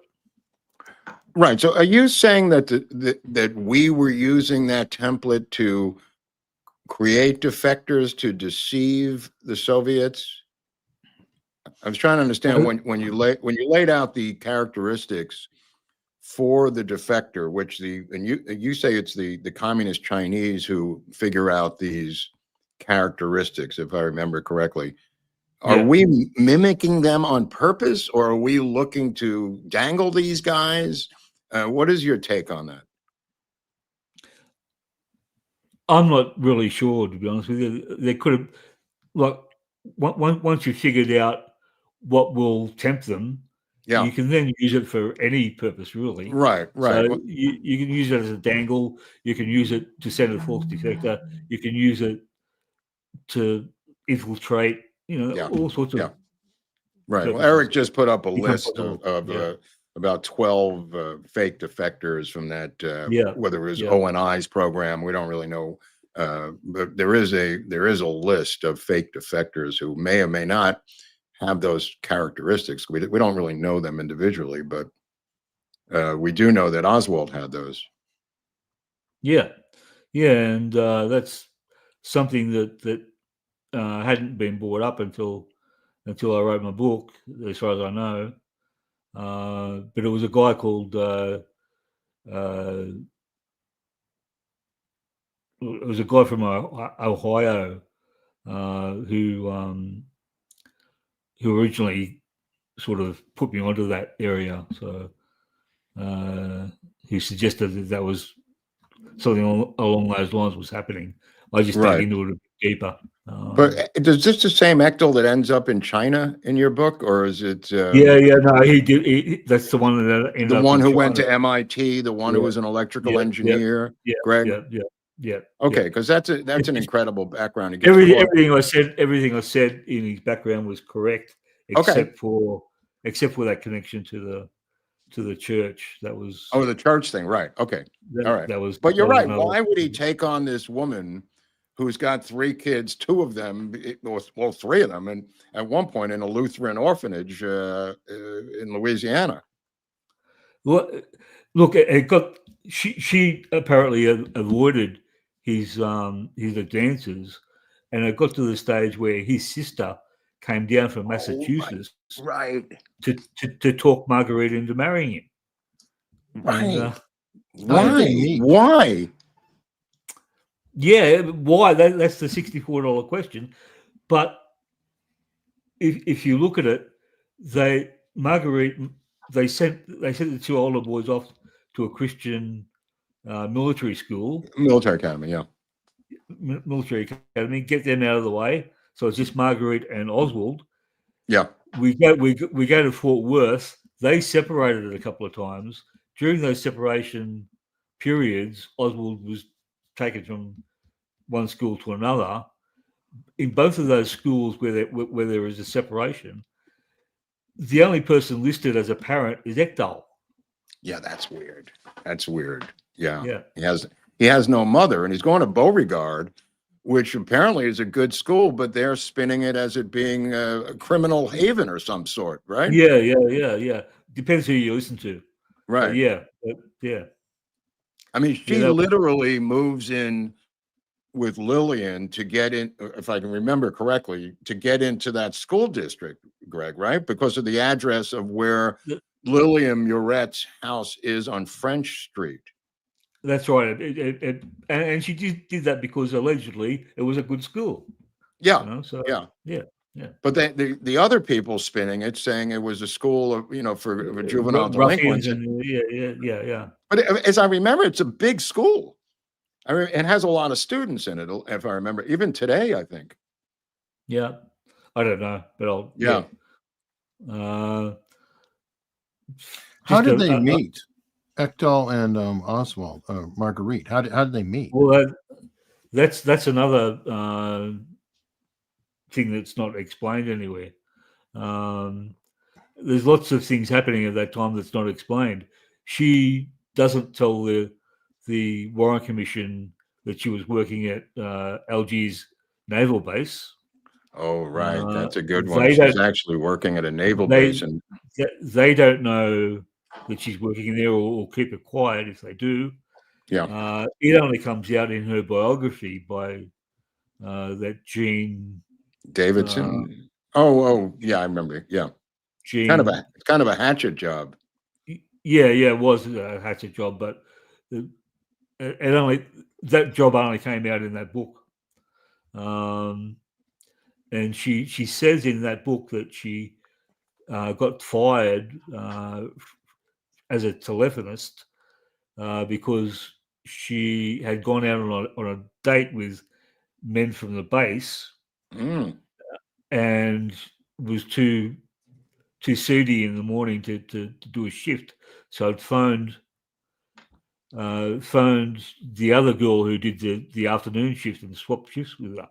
Right. So are you saying that that we were using that template to create defectors to deceive the Soviets? I was trying to understand when you laid out the characteristics for the defector, which you say it's the communist Chinese who figure out these characteristics, if I remember correctly. Are we mimicking them on purpose, or are we looking to dangle these guys? What is your take on that? I'm not really sure, to be honest with you. They could have, like, once you figured out what will tempt them. Yeah. You can then use it for any purpose, really. Right. So Well, you can use it as a dangle. You can use it to send a false detector. You can use it to infiltrate. yeah. All sorts Yeah. of Right. Well, purposes Eric just put up a become list possible. of Yeah. about 12 fake defectors from that, Yeah. whether it was Yeah. ONI's program. We don't really know, but there is a list of fake defectors who may or may not have those characteristics. We don't really know them individually, but we do know that Oswald had those. Yeah. Yeah. And that's something that hadn't been brought up until I wrote my book, as far as I know. But it was a guy called it was a guy from Ohio who originally sort of put me onto that area. So he suggested that was something along those lines was happening. I just dug Right. into it a bit deeper. But is this the same Ectel that ends up in China in your book, or is it yeah, no, he did. That's the one that ended the up one in who went China. to MIT, the one who Yeah. was an electrical Yeah, engineer, Yeah, Greg? yeah. Okay, because that's an It's- incredible background. It gets everything I said in his background was correct, Okay. except for that connection to the church. That was the church thing, right? Okay, all right. that was. But you're that was right. another- Why would he take on this woman who's got 3 kids, 2 of them, well, 3 of them, and at one point in a Lutheran orphanage in Louisiana? Well, look, it got. She apparently avoided his advances, and it got to the stage where his sister came down from Massachusetts Right. to talk Marguerite into marrying him. Right. And, How did they meet? Why? yeah, why? That's the $64 question. But if you look at it, Marguerite sent the 2 older boys off to a Christian military school, Military academy, yeah. military academy, get them out of the way. So it's just Marguerite and Oswald. Yeah. We go to Fort Worth. They separated a couple of times. During those separation periods, Oswald was taken from one school to another. In both of those schools where there is a separation, the only person listed as a parent is Echdal. Yeah, that's weird. That's weird. Yeah. Yeah. He has no mother, and he's going to Beauregard, which apparently is a good school, but they're spinning it as it being a criminal haven or some sort, right? Yeah. Depends who you listen to. Right. But yeah. I mean, she Yeah, literally moves in with Lillian to get in, if I can remember correctly, to get into that school district, Greg, right? Because of the address of where Yeah. Lillian Muret's house is on French Street. That's right. And she did that because allegedly it was a good school. Yeah. So yeah. Yeah. But the other people spinning it, saying it was a school of, for juvenile Ruffians delinquents. yeah. But as I remember, it's a big school. I mean, it has a lot of students in it, if I remember, even today, I think. Yeah. I don't know, but Yeah. How did they meet? Echdal and Oswald, Marguerite. How did they meet? Well, that's another thing that's not explained anywhere. There's lots of things happening at that time that's not explained. She doesn't tell the Warren Commission that she was working at Algiers Naval Base. Oh, right. That's a good one. She's actually working at a naval base. And they don't know that she's working there or keep it quiet if they do. Yeah. It only comes out in her biography by that Jean Davidson. Yeah, I remember. Yeah. Jean, kind of a hatchet job. Yeah, it was a hatchet job, but that job only came out in that book. And she says in that book that she got fired as a telephonist because she had gone out on a date with men from the base and was too too seedy in the morning to do a shift, so I'd phoned the other girl who did the afternoon shift and swapped shifts with her.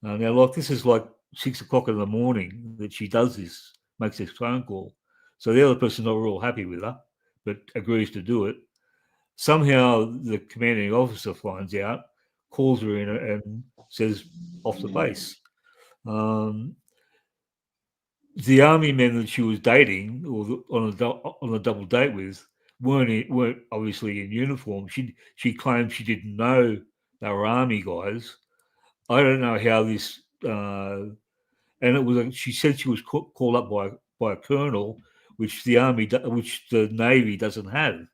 Now, like, this is like 6 o'clock in the morning that she does this, makes this phone call. So the other person's not real happy with her, but agrees to do it. Somehow the commanding officer finds out, calls her in and says off the base. The army men that she was dating or on a double date with weren't obviously in uniform. She claimed she didn't know they were army guys. I don't know how this, and it was. She said she was called up by a colonel, which the Navy doesn't have.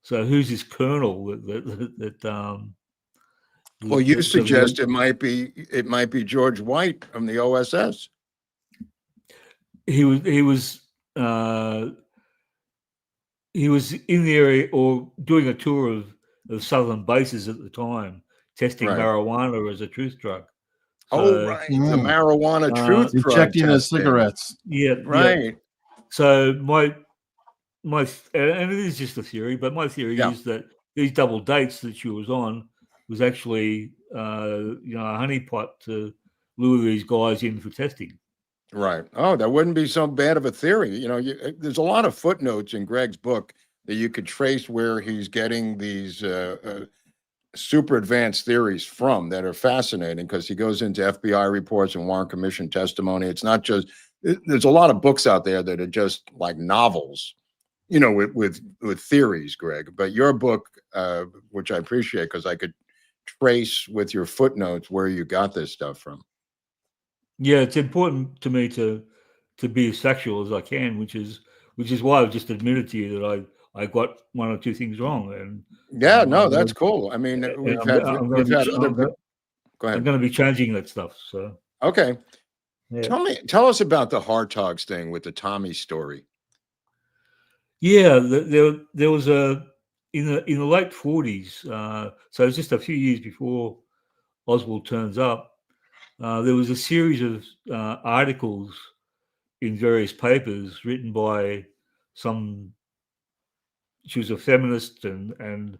So who's this colonel that Well, you suggest it might be George White from the OSS. He was in the area or doing a tour of southern bases at the time, testing marijuana as a truth drug. So, right, the marijuana truth drug injecting the cigarettes. Yeah, right. Yeah. So my and it is just a theory, but my theory is that these double dates that she was on was actually a honeypot to lure these guys in for testing. Right. Oh, that wouldn't be so bad of a theory. There's a lot of footnotes in Greg's book that you could trace where he's getting these super advanced theories from that are fascinating, because he goes into FBI reports and Warren Commission testimony. It's not just, there's a lot of books out there that are just like novels, with theories, Greg. But your book, which I appreciate because I could trace with your footnotes where you got this stuff from. Yeah, it's important to me to be as factual as I can, which is why I've just admitted to you that I got one or two things wrong. And that's cool. I mean, we've had other. Go ahead. I'm going to be changing that stuff. So okay, tell us about the Hartogs thing with the Tommy story. Yeah, there was in the late 40s. So it's just a few years before Oswald turns up. There was a series of articles in various papers written by she was a feminist and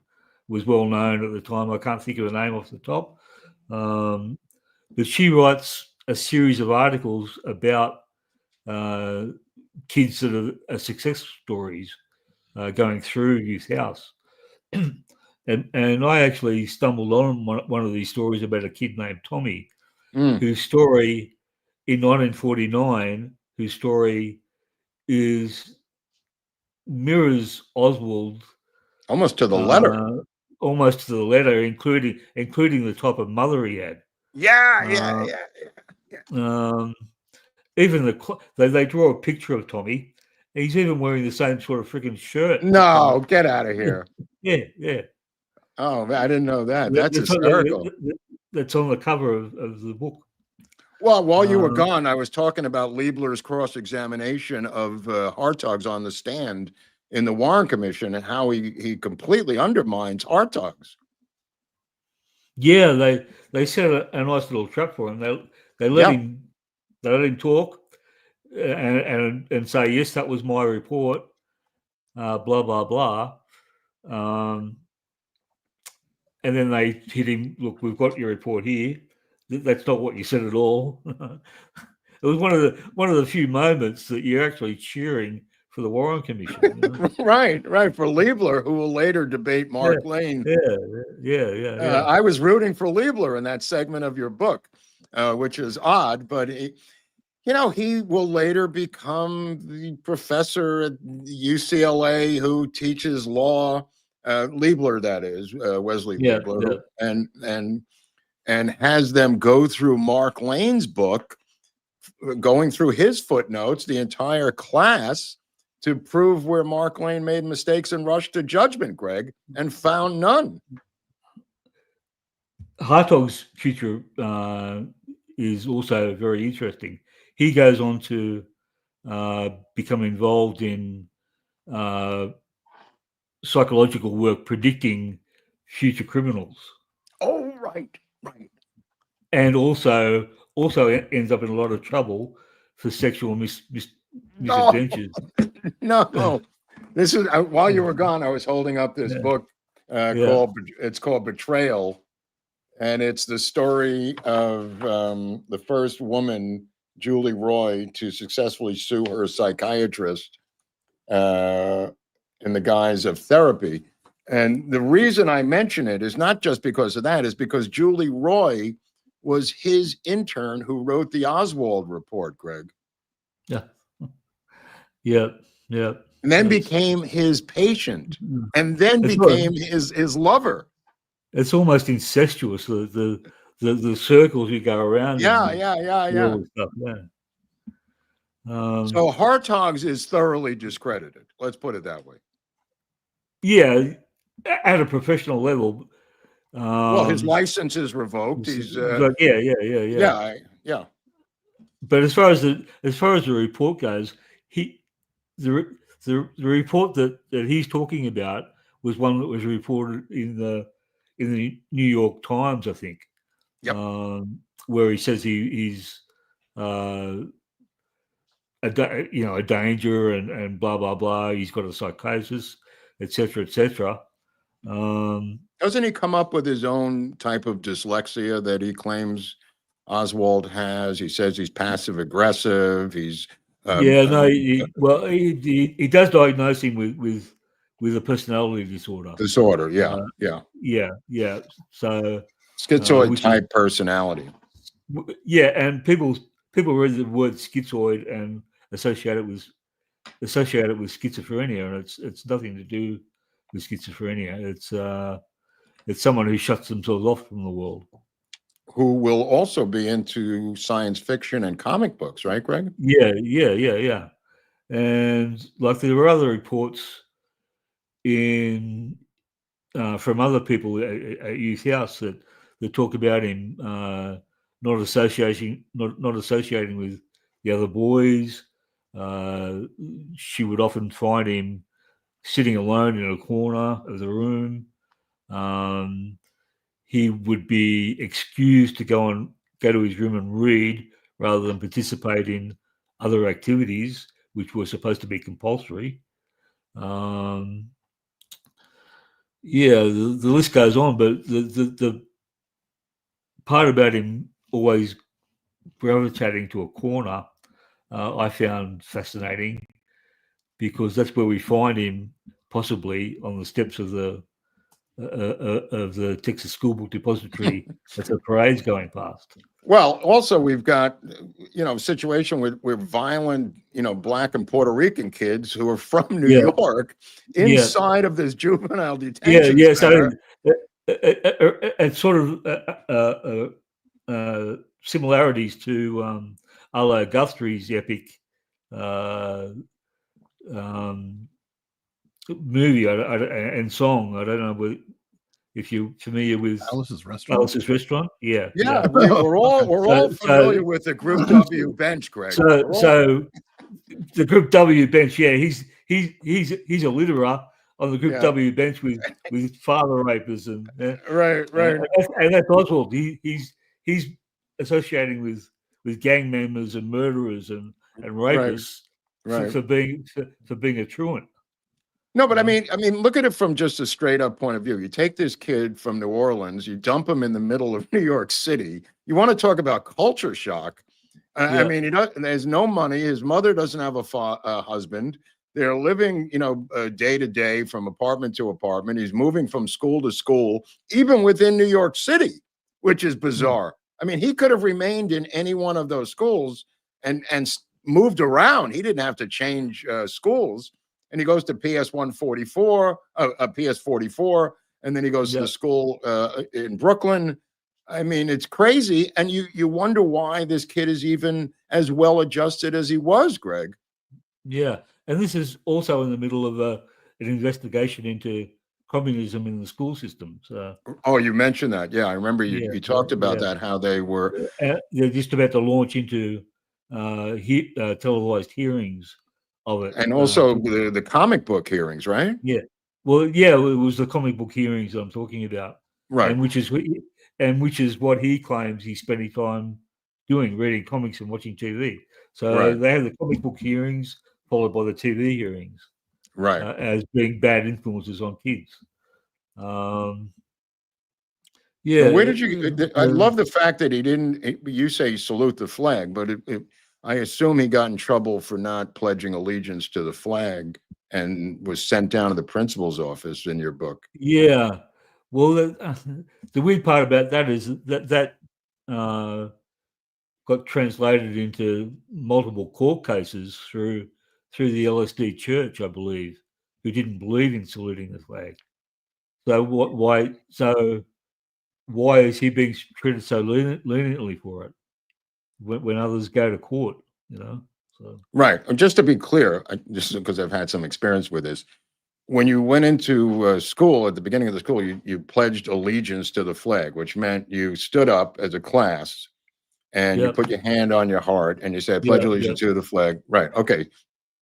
was well known at the time. I can't think of her name off the top. But she writes a series of articles about kids that are success stories going through Youth House. And I actually stumbled on one of these stories about a kid named Tommy, whose story in 1949, whose story mirrors Oswald almost to the letter. Almost to the letter, including the type of mother he had. Yeah. Even they draw a picture of Tommy. He's even wearing the same sort of freaking shirt. No, get out of here. Yeah. Oh, man, I didn't know that. That's hysterical. That's on the cover of the book. Well, while you were gone, I was talking about Liebler's cross-examination of Hartogs on the stand in the Warren Commission and how he completely undermines Hartogs. Yeah, they set a nice little trap for him. They let him talk and say, yes, that was my report, blah blah blah. And then they hit him. Look, we've got your report here. That's not what you said at all. It was one of the few moments that you're actually cheering for the Warren Commission. Right. For Liebler, who will later debate Mark Lane. Yeah. I was rooting for Liebler in that segment of your book, which is odd, but he will later become the professor at UCLA who teaches law. Liebler, that is, Wesley Liebler, and has them go through Mark Lane's book, going through his footnotes, the entire class, to prove where Mark Lane made mistakes and rushed to judgment, Greg, and found none. Hartog's future is also very interesting. He goes on to become involved in psychological work predicting future criminals. Oh, right. And also ends up in a lot of trouble for sexual No, misadventures. no. This is while you were gone. I was holding up this book called Betrayal, and it's the story of the first woman, Julie Roy, to successfully sue her psychiatrist in the guise of therapy. And the reason I mention it is not just because of that, is because Julie Roy was his intern who wrote the Oswald report, Greg. Yeah. Yeah. Yeah. And then became his patient, and then became his lover. It's almost incestuous, the circles you go around. Yeah. Stuff. Yeah. So Hartogs is thoroughly discredited. Let's put it that way. Yeah, at a professional level. Well, his license is revoked. He's yeah. But as far as the report goes, the report that he's talking about was one that was reported in the New York Times, I think. Yep. Where he says he's a danger and blah blah blah. He's got a psychosis, etc. etc. Doesn't he come up with his own type of dyslexia that he claims Oswald has? He says he's passive aggressive. He's he does diagnose him with a personality disorder. Yeah. So schizoid type personality. Yeah, and people read the word schizoid and associate it with schizophrenia, and it's nothing to do with schizophrenia. It's someone who shuts themselves off from the world. Who will also be into science fiction and comic books, right, Greg? Yeah. And like there were other reports from other people at Youth House that talk about him not associating with the other boys. She would often find him sitting alone in a corner of the room. He would be excused to go to his room and read rather than participate in other activities, which were supposed to be compulsory. The list goes on, but the part about him always gravitating to a corner, I found fascinating, because that's where we find him, possibly on the steps of the Texas School Book Depository as the parade's going past. Well, also we've got a situation with violent Black and Puerto Rican kids who are from New York inside of this juvenile detention center. So it's sort of similarities to a la Guthrie's epic movie and song. I don't know if you're familiar with Alice's Restaurant. Yeah. We're all familiar with the Group W bench, Greg. So the Group W bench, he's a litterer on the Group W bench with father rapers and right. And that's Oswald. He's associating with gang members and murderers and rapists for being a truant. No, but I mean, look at it from just a straight up point of view. You take this kid from New Orleans, you dump him in the middle of New York City. You want to talk about culture shock? I mean, there's no money. His mother doesn't have a husband. They're living, day to day from apartment to apartment. He's moving from school to school, even within New York City, which is bizarre. I mean, he could have remained in any one of those schools and moved around. He didn't have to change schools. And he goes to PS 144, PS 44, and then he goes to the school in Brooklyn. I mean, it's crazy. And you wonder why this kid is even as well adjusted as he was, Greg. Yeah. And this is also in the middle of an investigation into communism in the school system. So, you mentioned that. Yeah, I remember you talked about that, how they were. They're just about to launch into televised hearings of it. And also the comic book hearings, right? Yeah. Well, it was the comic book hearings I'm talking about. Right. And which is what he claims he's spending time doing, reading comics and watching TV. So Right. they had the comic book hearings followed by the TV hearings Right. as being bad influences on kids. Now, Yeah, where did you? I love the fact that he didn't. You say salute the flag, but I assume he got in trouble for not pledging allegiance to the flag and was sent down to the principal's office in your book. yeah. Well, the weird part about that is that got translated into multiple court cases through the LSD Church, I believe, who didn't believe in saluting the flag. So why is he being treated so leniently for it when others go to court? You know, so Right. And just to be clear, just because I've had some experience with this, when you went into school at the beginning of the school, you pledged allegiance to the flag, which meant you stood up as a class and you Yep. put your hand on your heart and you said, Yeah, pledge allegiance to the flag. Right. Okay.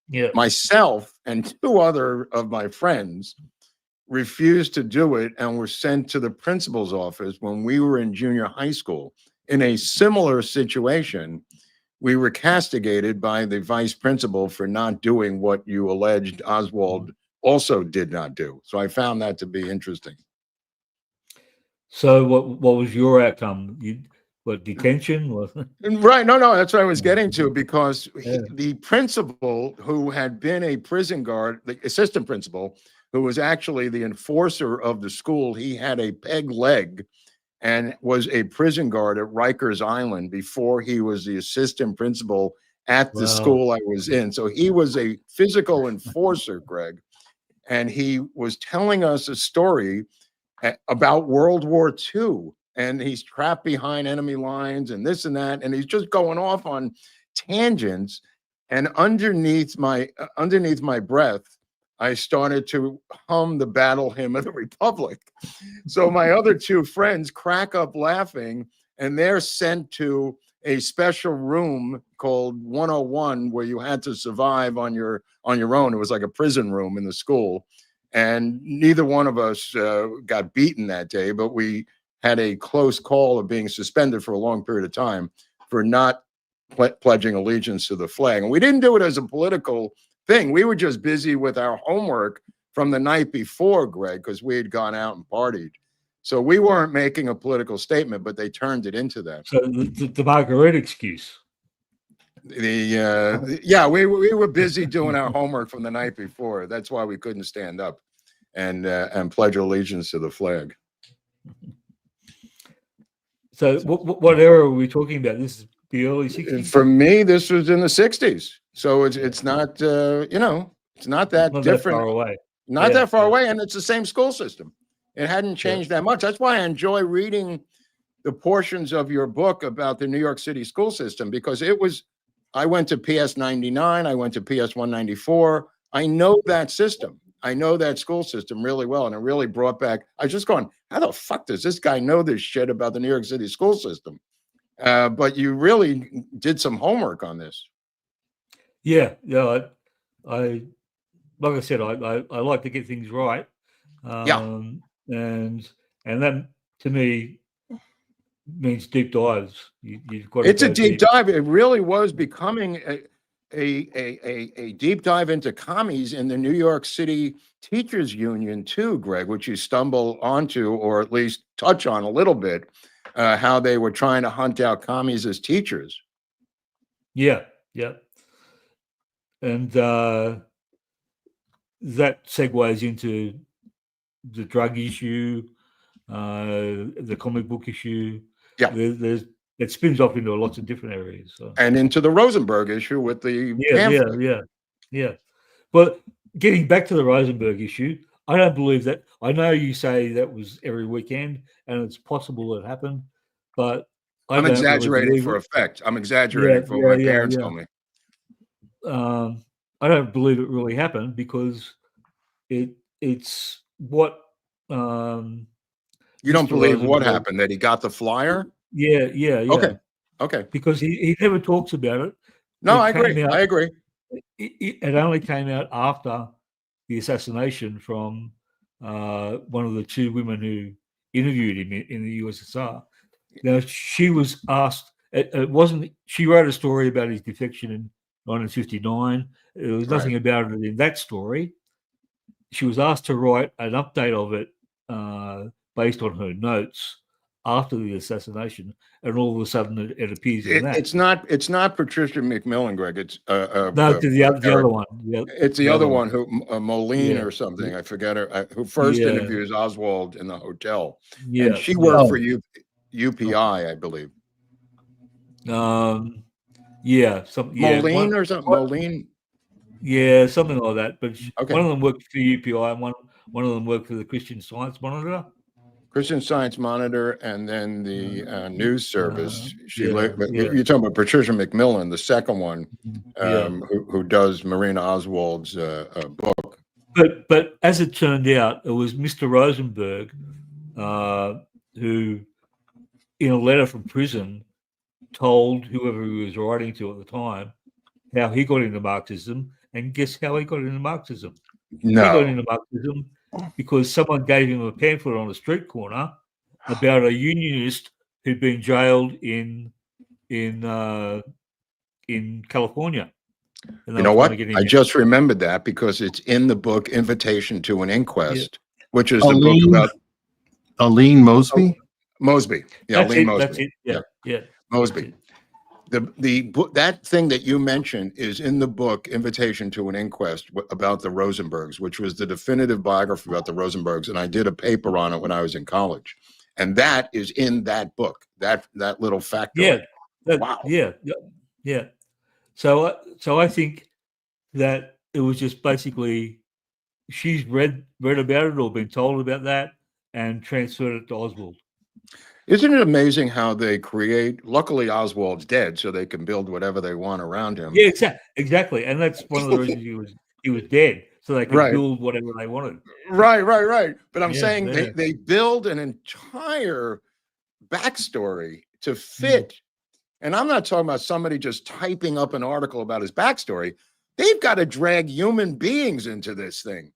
yeah. Myself and two other of my friends refused to do it and were sent to the principal's office when we were in junior high school. In a similar situation, we were castigated by the vice principal for not doing what you alleged Oswald also did not do. So I found that to be interesting. So what was your outcome? Detention? Right. No, that's what I was getting to, because Yeah. the principal, who had been a prison guard, the assistant principal, who was actually the enforcer of the school, he had a peg leg and was a prison guard at Rikers Island before he was the assistant principal at the school I was in. So he was a physical enforcer, Greg, and he was telling us a story about World War II, and he's trapped behind enemy lines and this and that, and he's just going off on tangents. And underneath my breath, I started to hum the battle hymn of the Republic. So my other two friends crack up laughing, and they're sent to a special room called 101, where you had to survive on your own. It was like a prison room in the school. And neither one of us got beaten that day, but we had a close call of being suspended for a long period of time for not pledging allegiance to the flag. And we didn't do it as a political thing. We were just busy with our homework from the night before, Greg, because we had gone out and partied. So we weren't making a political statement, but they turned it into that. So the Margaret excuse. Yeah, we were busy doing our homework from the night before. That's why we couldn't stand up and pledge allegiance to the flag. So what era are we talking about? This is the early 60s? For me, this was in the 60s. So it's not, it's not that Not different. that far away. Not that far away. And it's the same school system. It hadn't changed that much. That's why I enjoy reading the portions of your book about the New York City school system, because I went to PS 99. I went to PS 194. I know that system. I know that school system really well. And it really brought back, I was just going, how the fuck does this guy know this shit about the New York City school system? But you really did some homework on this. Yeah. I like I said, I like to get things right. And that to me means deep dives. You've got to it's a deep dive. It really was becoming a deep dive into commies in the New York City Teachers Union too, Greg, which you stumble onto, or at least touch on a little bit, how they were trying to hunt out commies as teachers. Yeah. And that segues into the drug issue, the comic book issue. Yeah. It spins off into lots of different areas. So. And into the Rosenberg issue with the pamphlet. Yeah. But getting back to the Rosenberg issue, I don't believe that. I know you say that was every weekend, and it's possible it happened, but I'm exaggerating for effect. I'm exaggerating for what my parents told me. I don't believe it really happened, because it's what you don't believe what happened, that he got the flyer? Yeah. Okay. Because he never talks about it. No, I agree. It only came out after the assassination from one of the two women who interviewed him in the USSR. Now, she was asked It wasn't. She wrote a story about his defection in 1959. There was nothing about it in that story. She was asked to write an update of it based on her notes after the assassination, and all of a sudden it appears in that. It's not Patricia McMillan, Greg. It's no, the other one. It's the other one who Moline or something. I forget her. Who first interviews Oswald in the hotel. Yeah, and she worked for UPI, I believe. Moline or something. Moline. Yeah, something like that. But one of them worked for UPI, and one of them worked for the Christian Science Monitor. Christian Science Monitor, and then the news service. You're talking about Patricia McMillan, the second one, who does Marina Oswald's book. But as it turned out, it was Mr. Rosenberg who, in a letter from prison, told whoever he was writing to at the time how he got into Marxism, and guess how he got into Marxism? No. He got into Marxism because someone gave him a pamphlet on a street corner about a unionist who'd been jailed in California. You know what? I just remembered that because it's in the book Invitation to an Inquest, which is the book about Aline Mosby. Mosby. Yeah, Aline Mosby. That's it. Yeah. Mosby. The book, that thing that you mentioned, is in the book Invitation to an Inquest about the Rosenbergs, which was the definitive biography about the Rosenbergs, and I did a paper on it when I was in college, and that is in that book. That little factoid. Wow. Yeah. So I think that it was just basically she's read about it or been told about that and transferred it to Oswald. Isn't it amazing how they create? Luckily, Oswald's dead, so they can build whatever they want around him. Yeah, exactly, and that's one of the reasons he was dead, so they could build whatever they wanted. Right. But I'm saying they build an entire backstory to fit. And I'm not talking about somebody just typing up an article about his backstory. They've got to drag human beings into this thing.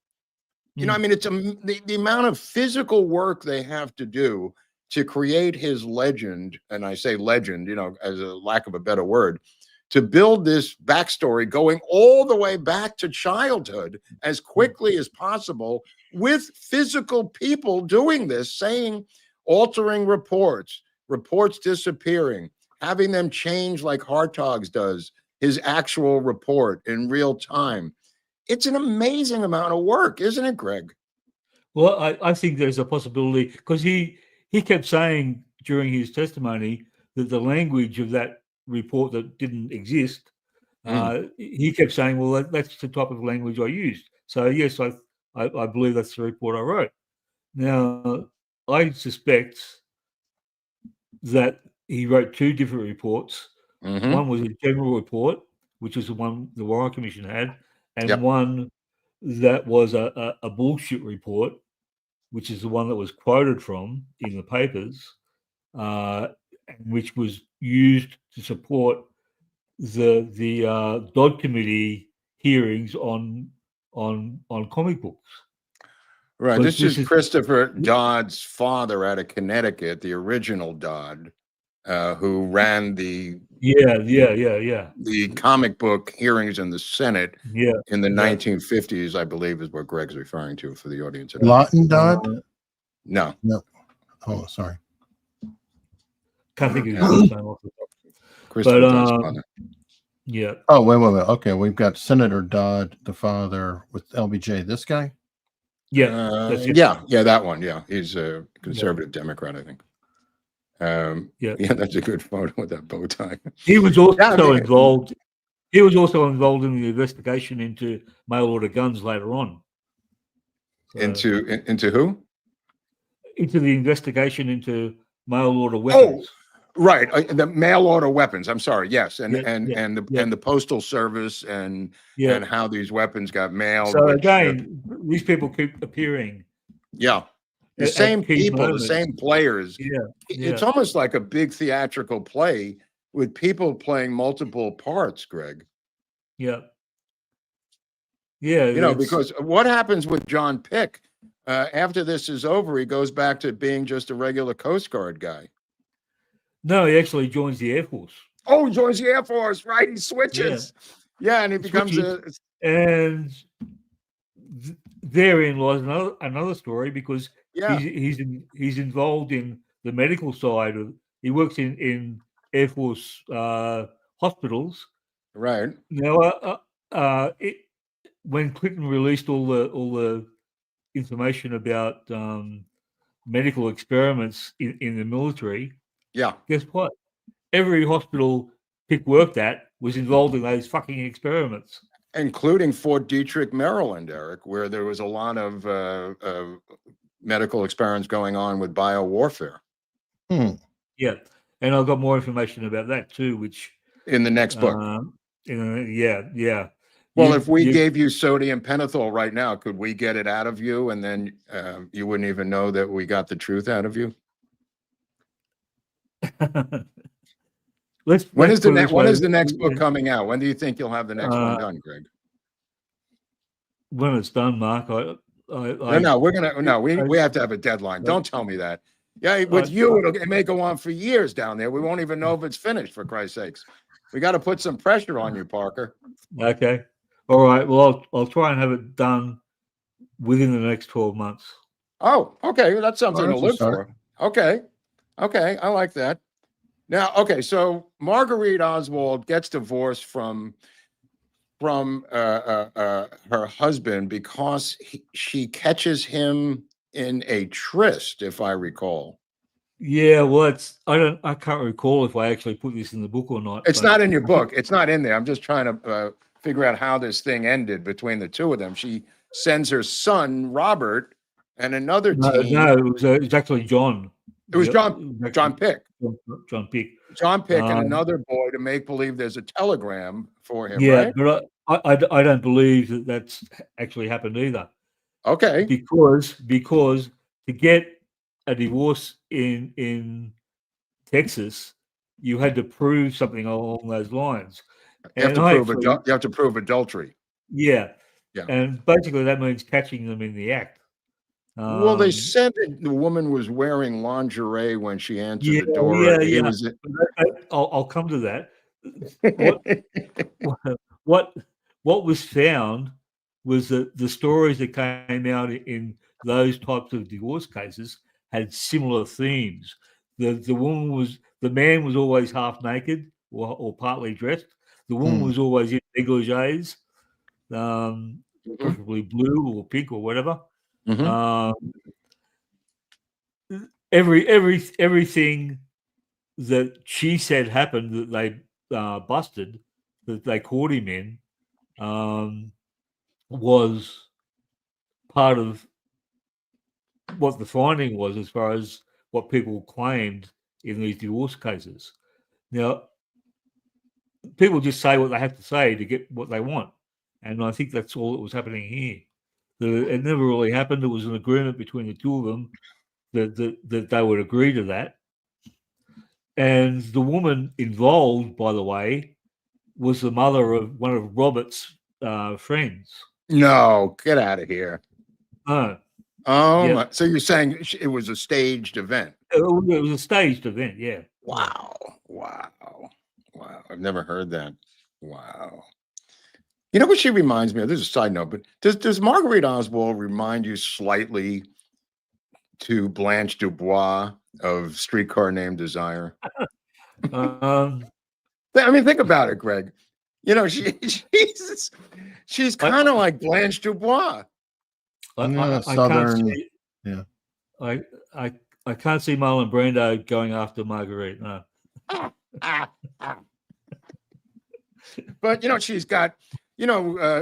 You know, I mean, it's the amount of physical work they have to do to create his legend, and I say legend, you know, as a lack of a better word, to build this backstory going all the way back to childhood as quickly as possible with physical people doing this, altering reports disappearing, having them change like Hartog's does his actual report in real time. It's an amazing amount of work, isn't it, Greg? Well, I think there's a possibility because he kept saying during his testimony that the language of that report that didn't exist, he kept saying, well, that's the type of language I used. So, yes, I believe that's the report I wrote. Now, I suspect that he wrote two different reports. One was a general report, which is the one the Warren Commission had, and one that was a bullshit report, which is the one that was quoted from in the papers, which was used to support the Dodd Committee hearings on comic books. Right. This is Christopher Dodd's father out of Connecticut, the original Dodd, who ran the comic book hearings in the Senate in the 1950s, I believe, is what Greg's referring to for the audience. Lawton Dodd? No. Oh, sorry. Can't think of his name. Christopher Dodd's father. Yeah. Oh, wait. Okay, we've got Senator Dodd, the father, with LBJ. This guy? Yeah. That one. Yeah, he's a conservative Democrat, I think. That's a good photo with that bow tie. He was also involved. He was also involved in the investigation into mail order guns later on. So, into who? Into the investigation into mail order weapons. Oh, right, the mail order weapons. I'm sorry. Yes, and the Postal Service and how these weapons got mailed. So again, these people keep appearing. Yeah. The same people, moments. The same players. It's almost like a big theatrical play with people playing multiple parts, Greg. Yeah. You know, because what happens with John Pick after this is over, he goes back to being just a regular Coast Guard guy. No, he actually joins the Air Force. Oh, he joins the Air Force, right? He Yeah. switches. Yeah, and he becomes Switches, and therein lies another story, because he's involved in the medical side of. He works in Air Force hospitals. right. Now, when Clinton released all the information about medical experiments in the military, Yeah. guess what? Every hospital Pick worked at was involved in those fucking experiments. Including Fort Detrick, Maryland, Eric, where there was a lot of medical experiments going on with biowarfare. Yeah, and I've got more information about that too, which in the next book. Yeah. Well, if we gave you sodium pentothal right now, could we get it out of you, and then you wouldn't even know that we got the truth out of you? When is the next book coming out? When do you think you'll have the next one done, Greg? When it's done, Mark. We have to have a deadline. Don't tell me that. Yeah, with it may go on for years down there. We won't even know if it's finished, for Christ's sakes. We got to put some pressure on you, Parker. Okay. All right. Well, I'll try and have it done within the next 12 months. Oh, okay. That's something to live for. Okay. I like that. Now, okay, so Marguerite Oswald gets divorced from her husband because she catches him in a tryst, if I recall. Yeah, well, I can't recall if I actually put this in the book or not. It's not in your book. It's not in there. I'm just trying to figure out how this thing ended between the two of them. She sends her son Robert and another teen. No, it was actually John. It was John Pick. John Pick. John Pick and another boy to make believe there's a telegram for him. Yeah, right? but I don't believe that that's actually happened either. Okay. Because to get a divorce in Texas, you had to prove something along those lines. You have to prove adultery. Yeah. And basically that means catching them in the act. Well, they said that the woman was wearing lingerie when she answered the door. I'll come to that. What was found was that the stories that came out in those types of divorce cases had similar themes. The man was always half naked or partly dressed. The woman was always in negligees, preferably blue or pink or whatever. Everything that she said happened that they busted, that they caught him in, was part of what the finding was as far as what people claimed in these divorce cases. Now, people just say what they have to say to get what they want. And I think that's all that was happening here. It never really happened. There was an agreement between the two of them that they would agree to that. And the woman involved, by the way, was the mother of one of Robert's friends. No, get out of here. Yeah. So you're saying it was a staged event? It was a staged event, yeah. Wow. I've never heard that. Wow. You know what she reminds me of? This is a side note, but does Marguerite Oswald remind you slightly to Blanche Dubois of Streetcar Named Desire? I mean, think about it, Greg. You know, she's kind of like Blanche Dubois. Southern. I can't see Marlon Brando going after Marguerite. No. But she's got.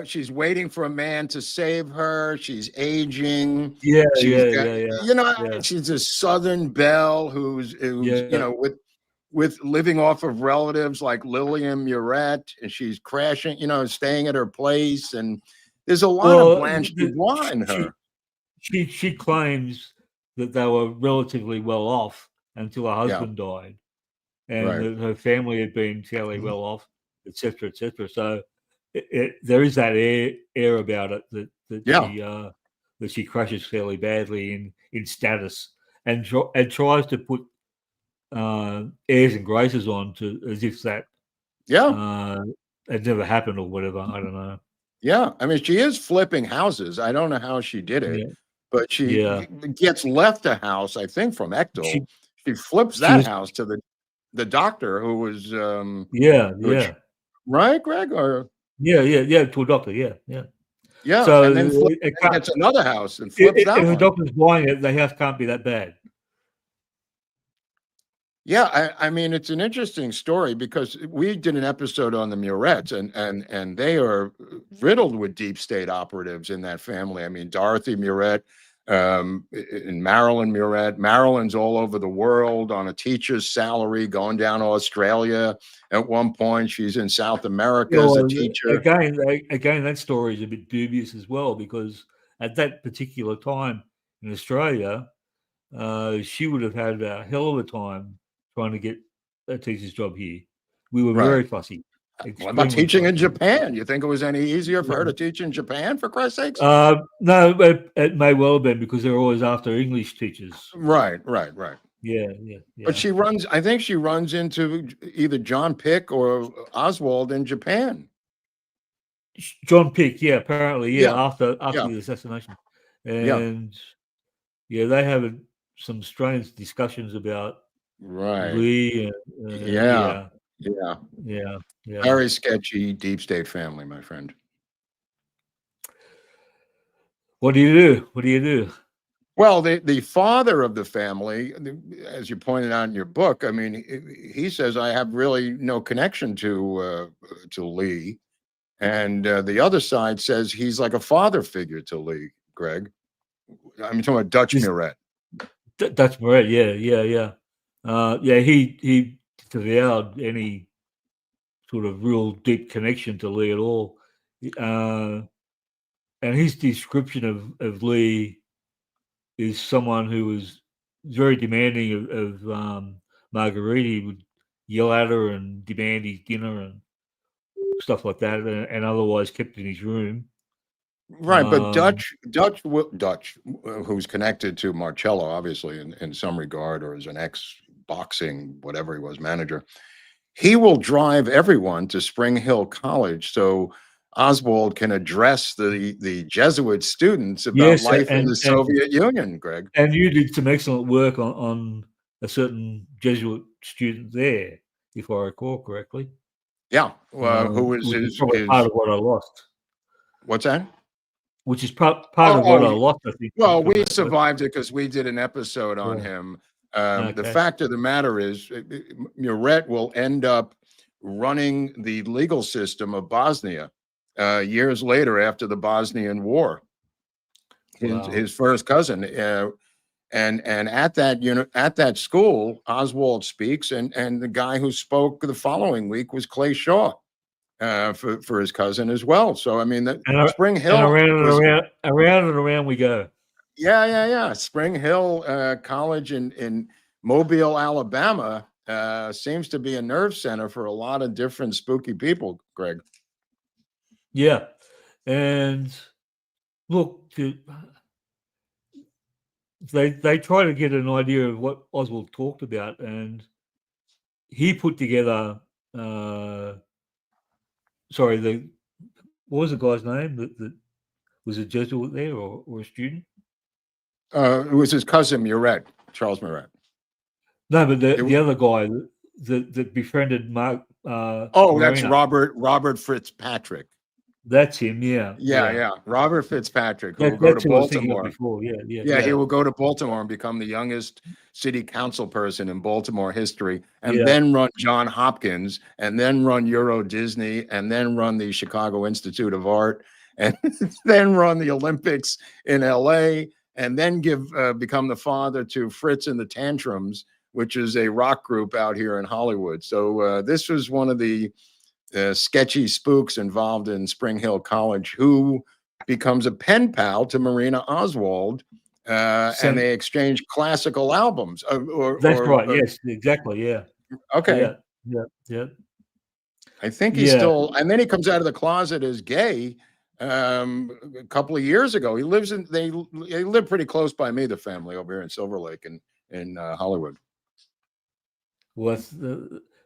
She's waiting for a man to save her. She's aging. She's a Southern belle who's with living off of relatives like Lillian Muret, and she's crashing, staying at her place. And there's a lot of Blanche Dubois in her. She claims that they were relatively well off until her husband died, and that her family had been fairly well off, etc., etc. So there is that air about it that she crashes fairly badly in status, and tries to put airs and graces on to as if that Yeah. had never happened or whatever. I don't know. Yeah. I mean, she is flipping houses. I don't know how she did it, Yeah, but she yeah. gets left a house, I think, from She Echdal. She flips she that was house to the doctor who was yeah, who was- yeah, right, Greg? Or yeah. To a doctor, yeah, yeah. yeah, So and then it and can't. gets another house and flips that If a one. doctor's buying it, the house can't be that bad. Yeah, I mean it's an interesting story because we did an episode on the Murettes, and they are riddled with deep state operatives in that family. I mean Dorothy Murette, and Marilyn Murette. Marilyn's all over the world on a teacher's salary, going down to Australia. At one point, she's in South America Yeah, as a well, teacher. again, that story is a bit dubious as well because at that particular time in Australia, she would have had a hell of a time trying to get a teacher's job here. We were Right. very fussy, What about extremely teaching in fussy. Japan? You think it was any easier for her to teach in Japan, for Christ's sakes? No, it may well have been because they're always after English teachers. Right. Yeah. But she runs, I think she runs into either John Pick or Oswald in Japan. John Pick, yeah, apparently, yeah, Yeah, after yeah, the assassination, yeah. and yeah, they have some strange discussions about Right. Lee, Yeah, yeah. yeah. Very sketchy deep state family, my friend. What do you do? Well, the father of the family, as you pointed out in your book, I mean, he says I have really no connection to Lee, and the other side says he's like a father figure to Lee. Greg, I'm talking about Dutch Muret. That's right. Yeah. He disavowed any sort of real deep connection to Lee at all, and his description of Lee is someone who was very demanding of Marguerite. He would yell at her and demand his dinner and stuff like that, and otherwise kept in his room. Right, but Dutch, who's connected to Marcello, obviously in some regard, or as an ex-boxing, whatever he was, manager, he will drive everyone to Spring Hill College so Oswald can address the Jesuit students about life in the Soviet Union, Greg. And you did some excellent work on a certain Jesuit student there, if I recall correctly. Yeah, who was his part of what I lost. What's that? Which is part of what I lost, I think. Well, we survived it because we did an episode on him. The fact of the matter is, Muret will end up running the legal system of Bosnia years later after the Bosnian War. His first cousin, and at that school, Oswald speaks, and the guy who spoke the following week was Clay Shaw. For his cousin as well. So I mean, Spring Hill, around and around we go. Yeah. Spring Hill College in Mobile, Alabama, seems to be a nerve center for a lot of different spooky people, Greg. Yeah, and look, they try to get an idea of what Oswald talked about, and he put together. What was the guy's name that was a Jesuit there or a student? It was his cousin Muret, Charles Muret. No, but the other guy that befriended Mark. That's Robert Fitzpatrick. That's him. Yeah. Robert Fitzpatrick, who will go to Baltimore. Yeah, he will go to Baltimore and become the youngest city council person in Baltimore history, and then run John Hopkins, and then run Euro Disney, and then run the Chicago Institute of Art, and then run the Olympics in LA, and then become the father to Fritz and the Tantrums, which is a rock group out here in Hollywood. So this was one of the sketchy spooks involved in Spring Hill College, who becomes a pen pal to Marina Oswald, and they exchange classical albums. That's right. Yes, exactly. Yeah. Okay. Yeah. I think he's still, and then he comes out of the closet as gay a couple of years ago. They live pretty close by me, the family over here in Silver Lake in Hollywood. Well,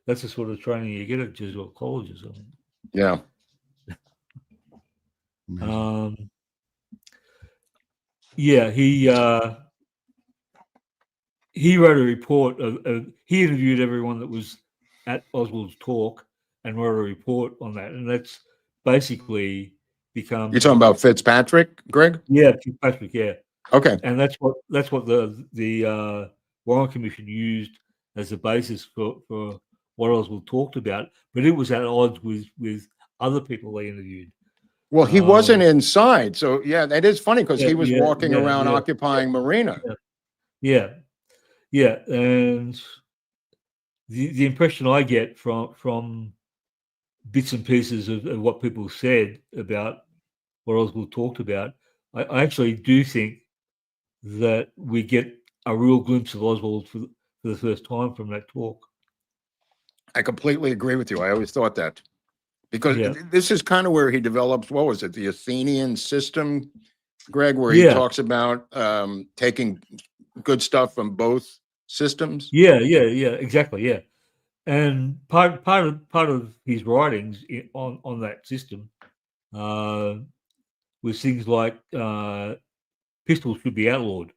that's the sort of training you get at Jesuit College or something. Yeah. Amazing. Yeah, he wrote a report he interviewed everyone that was at Oswald's talk and wrote a report on that, and that's basically become. You're talking about Fitzpatrick, Greg? Yeah, Patrick. Yeah, Okay. and that's what the Warren Commission used as the basis for what Oswald talked about, but it was at odds with other people they interviewed. Well, he wasn't inside, so yeah, that is funny because he was Yeah, walking around occupying Marina. Yeah, and the impression I get from bits and pieces of what people said about what Oswald talked about, I actually do think that we get a real glimpse of Oswald for the first time from that talk. I completely agree with you. I always thought that. Because Yeah. this is kind of where he develops, what was it, the Athenian system, Greg, where he talks about taking good stuff from both systems. Yeah, exactly, yeah. And part of his writings on that system was things like pistols should be outlawed.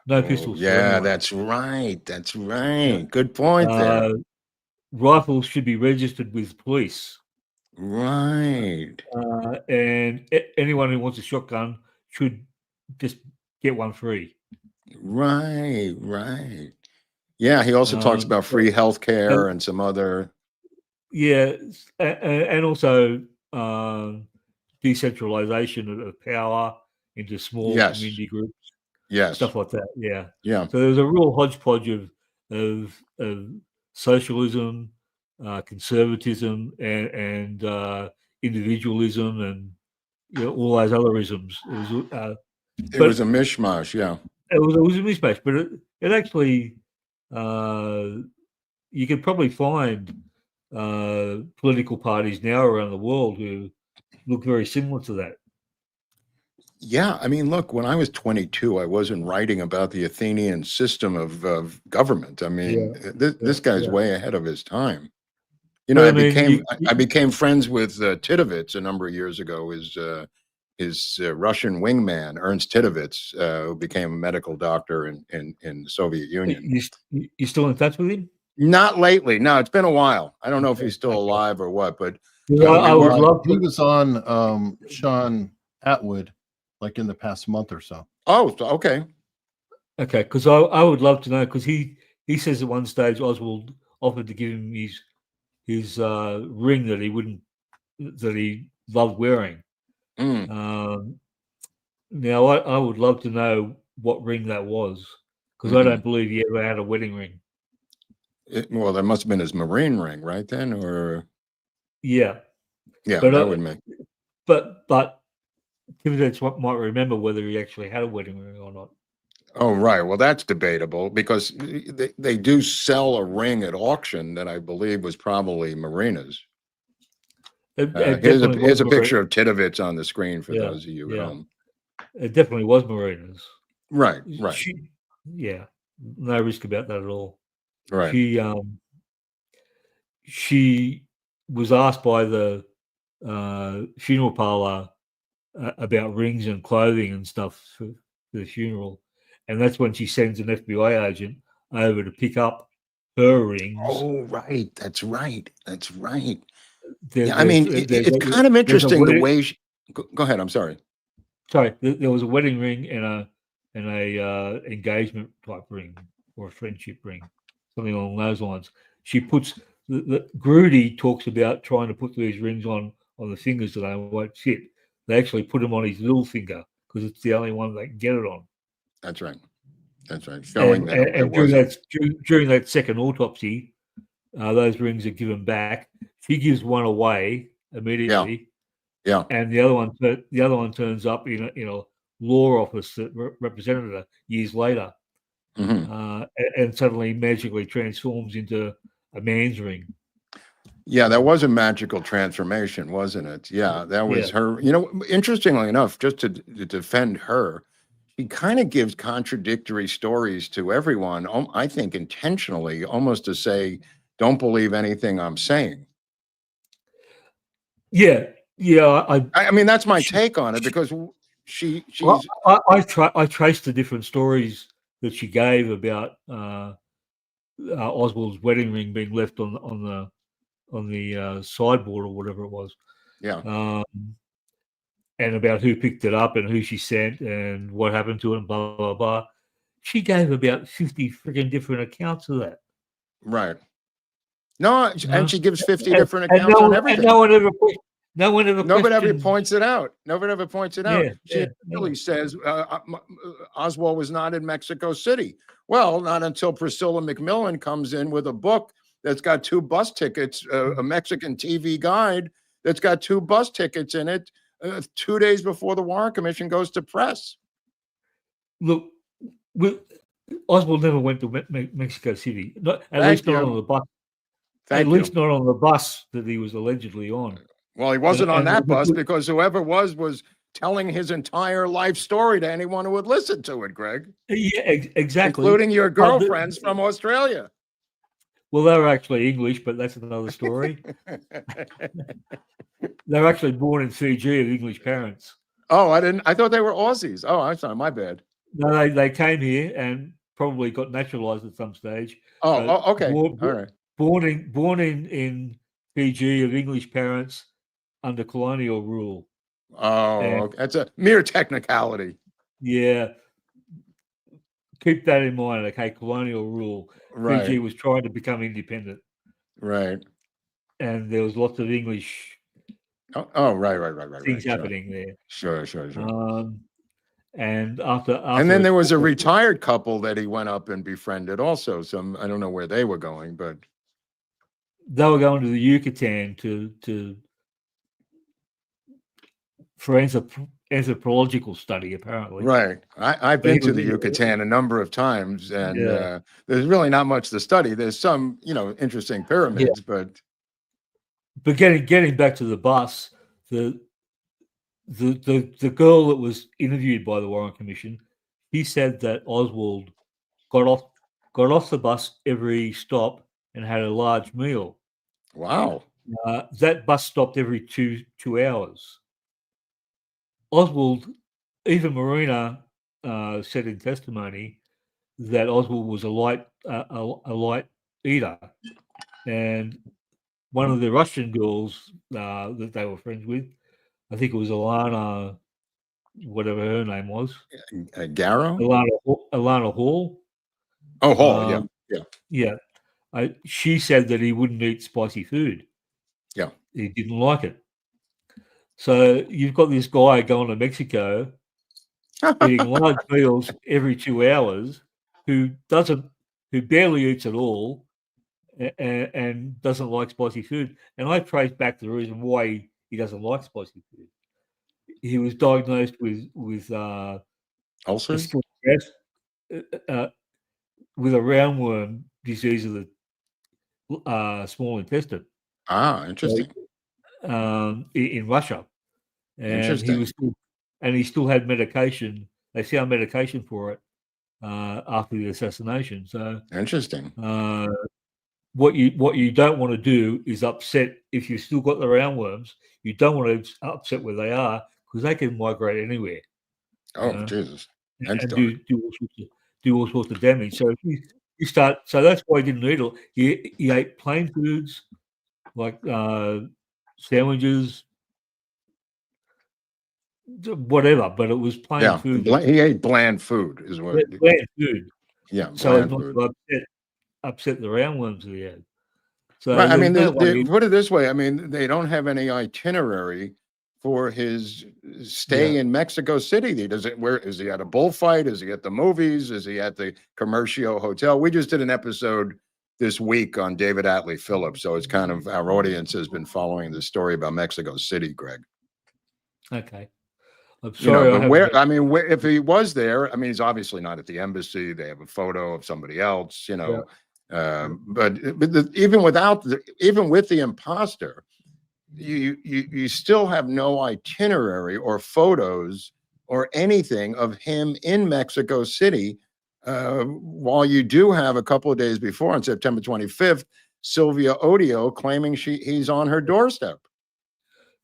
No pistols. Yeah, that's right. That's right. Yeah. Good point there. Rifles should be registered with police. Right. And anyone who wants a shotgun should just get one free. Right. Yeah, he also talks about free healthcare and some other. Yeah, and also decentralization of power into small community groups. Yes. Stuff like that. Yeah. Yeah. So there's a real hodgepodge of socialism, conservatism, and individualism, and all those other isms. It was a mishmash. Yeah. It was a mishmash, but it actually you could probably find political parties now around the world who look very similar to that. Yeah, I mean, look, when I was 22, I wasn't writing about the Athenian system of government. I mean, this guy's way ahead of his time. You know, I became friends with Titovits a number of years ago. His Russian wingman, Ernst Titovits, who became a medical doctor in the Soviet Union. You still in touch with him? Not lately. No, it's been a while. I don't know if he's still alive or what, but I would love. He was on Sean Atwood, like in the past month or so. Oh, okay. Okay, because I would love to know, because he says at one stage Oswald offered to give him his ring that he loved wearing. Now I would love to know what ring that was, because I don't believe he ever had a wedding ring. Well, that must have been his Marine ring, right then, or yeah, but that would make. But Titovits might remember whether he actually had a wedding ring or not. Oh, right. Well, that's debatable, because they do sell a ring at auction that I believe was probably Marina's. Here's a picture of Titovits on the screen for those of you at home. It definitely was Marina's. Right. No risk about that at all. Right. She was asked by the funeral parlor about rings and clothing and stuff for the funeral, and that's when she sends an FBI agent over to pick up her rings. Oh, right. That's right. I mean, it's kind of interesting the way she. Go ahead. I'm sorry. There was a wedding ring and a engagement type ring or a friendship ring, something along those lines. She puts the Groubert talks about trying to put these rings on the fingers that they won't fit. They actually put them on his little finger because it's the only one they can get it on. That's right. Showing and during that second autopsy, those rings are given back. She gives one away immediately. Yeah. And the other one turns up in a law office that represented her years later, and suddenly magically transforms into a man's ring. Yeah, that was a magical transformation, wasn't it? Yeah, that was her. You know, interestingly enough, just to defend her, she kind of gives contradictory stories to everyone. I think intentionally, almost to say, "Don't believe anything I'm saying." Yeah, yeah. I mean, that's my take on it, because she's I traced the different stories that she gave about Oswald's wedding ring being left on the sideboard or whatever it was. yeah. And about who picked it up and who she sent and what happened to it and blah, blah, blah. She gave about 50 freaking different accounts of that. Right. No, You and know? she gives 50 And, different and accounts no on one, everything. and no one ever Nobody ever questioned. points it out. Nobody ever points it out. Yeah, She yeah, really says Oswald was not in Mexico City. Well, not until Priscilla McMillan comes in with a book that's got 2 bus tickets, a Mexican TV guide that's got 2 bus tickets in it, 2 days before the Warren Commission goes to press. Look, Oswald never went to Mexico City. Not, at Thank least not you. on the bus. Thank At you. least not on the bus that he was allegedly on. Well, he wasn't on And that bus, because whoever was telling his entire life story to anyone who would listen to it, Greg. Yeah, exactly. Including your girlfriends from Australia. Well, they were actually English, but that's another story. They were actually born in Fiji of English parents. Oh, I thought they were Aussies. Oh, I'm sorry, my bad. No, they came here and probably got naturalized at some stage. Oh, okay. All right. Born in Fiji of English parents under colonial rule. Oh, okay. That's a mere technicality. Yeah. Keep that in mind, okay? Colonial rule. Right. Fiji was trying to become independent. Right. And there was lots of English right. things happening there. Sure. And after and then there was a retired couple that he went up and befriended also. I don't know where they were going, but they were going to the Yucatan for anthropological study, apparently. Right. I've been to the Yucatan a number of times, and there's really not much to study. There's some, interesting pyramids, but getting back to the bus, the girl that was interviewed by the Warren Commission, he said that Oswald got off the bus every stop and had a large meal. Wow. That bus stopped every two hours. Oswald, even Marina said in testimony that Oswald was a light eater, and one of the Russian girls that they were friends with, I think it was Alana, whatever her name was, Garrow, Alana Hall. Oh, Hall, yeah. She said that he wouldn't eat spicy food. Yeah, he didn't like it. So you've got this guy going to Mexico, eating large meals every 2 hours, who barely eats at all, and doesn't like spicy food. And I traced back to the reason why he doesn't like spicy food. He was diagnosed with ulcers, with a roundworm disease of the small intestine. Ah, interesting. In Russia, and he still had medication. They found medication for it after the assassination. So interesting. What you don't want to do is upset. If you've still got the roundworms, you don't want to upset where they are, because they can migrate anywhere. Oh, Jesus! And do all sorts of damage. So if you start, so that's why he didn't eat it. He ate plain foods like sandwiches, whatever, but it was plain food. He ate bland food, is what. Bland food. Yeah. So it's not to upset the roundworms that he had. So right, I mean, put it this way. I mean, they don't have any itinerary for his stay in Mexico City. Where is he at a bullfight? Is he at the movies? Is he at the Commercio Hotel? We just did an episode this week on David Atlee Phillips, so it's kind of, our audience has been following the story about Mexico City, Greg. Okay. I'm sorry. But if he was there, I mean, he's obviously not at the embassy. They have a photo of somebody else, but even with the imposter, you still have no itinerary or photos or anything of him in Mexico City. While you do have a couple of days before, on September 25th, Sylvia Odio claiming he's on her doorstep.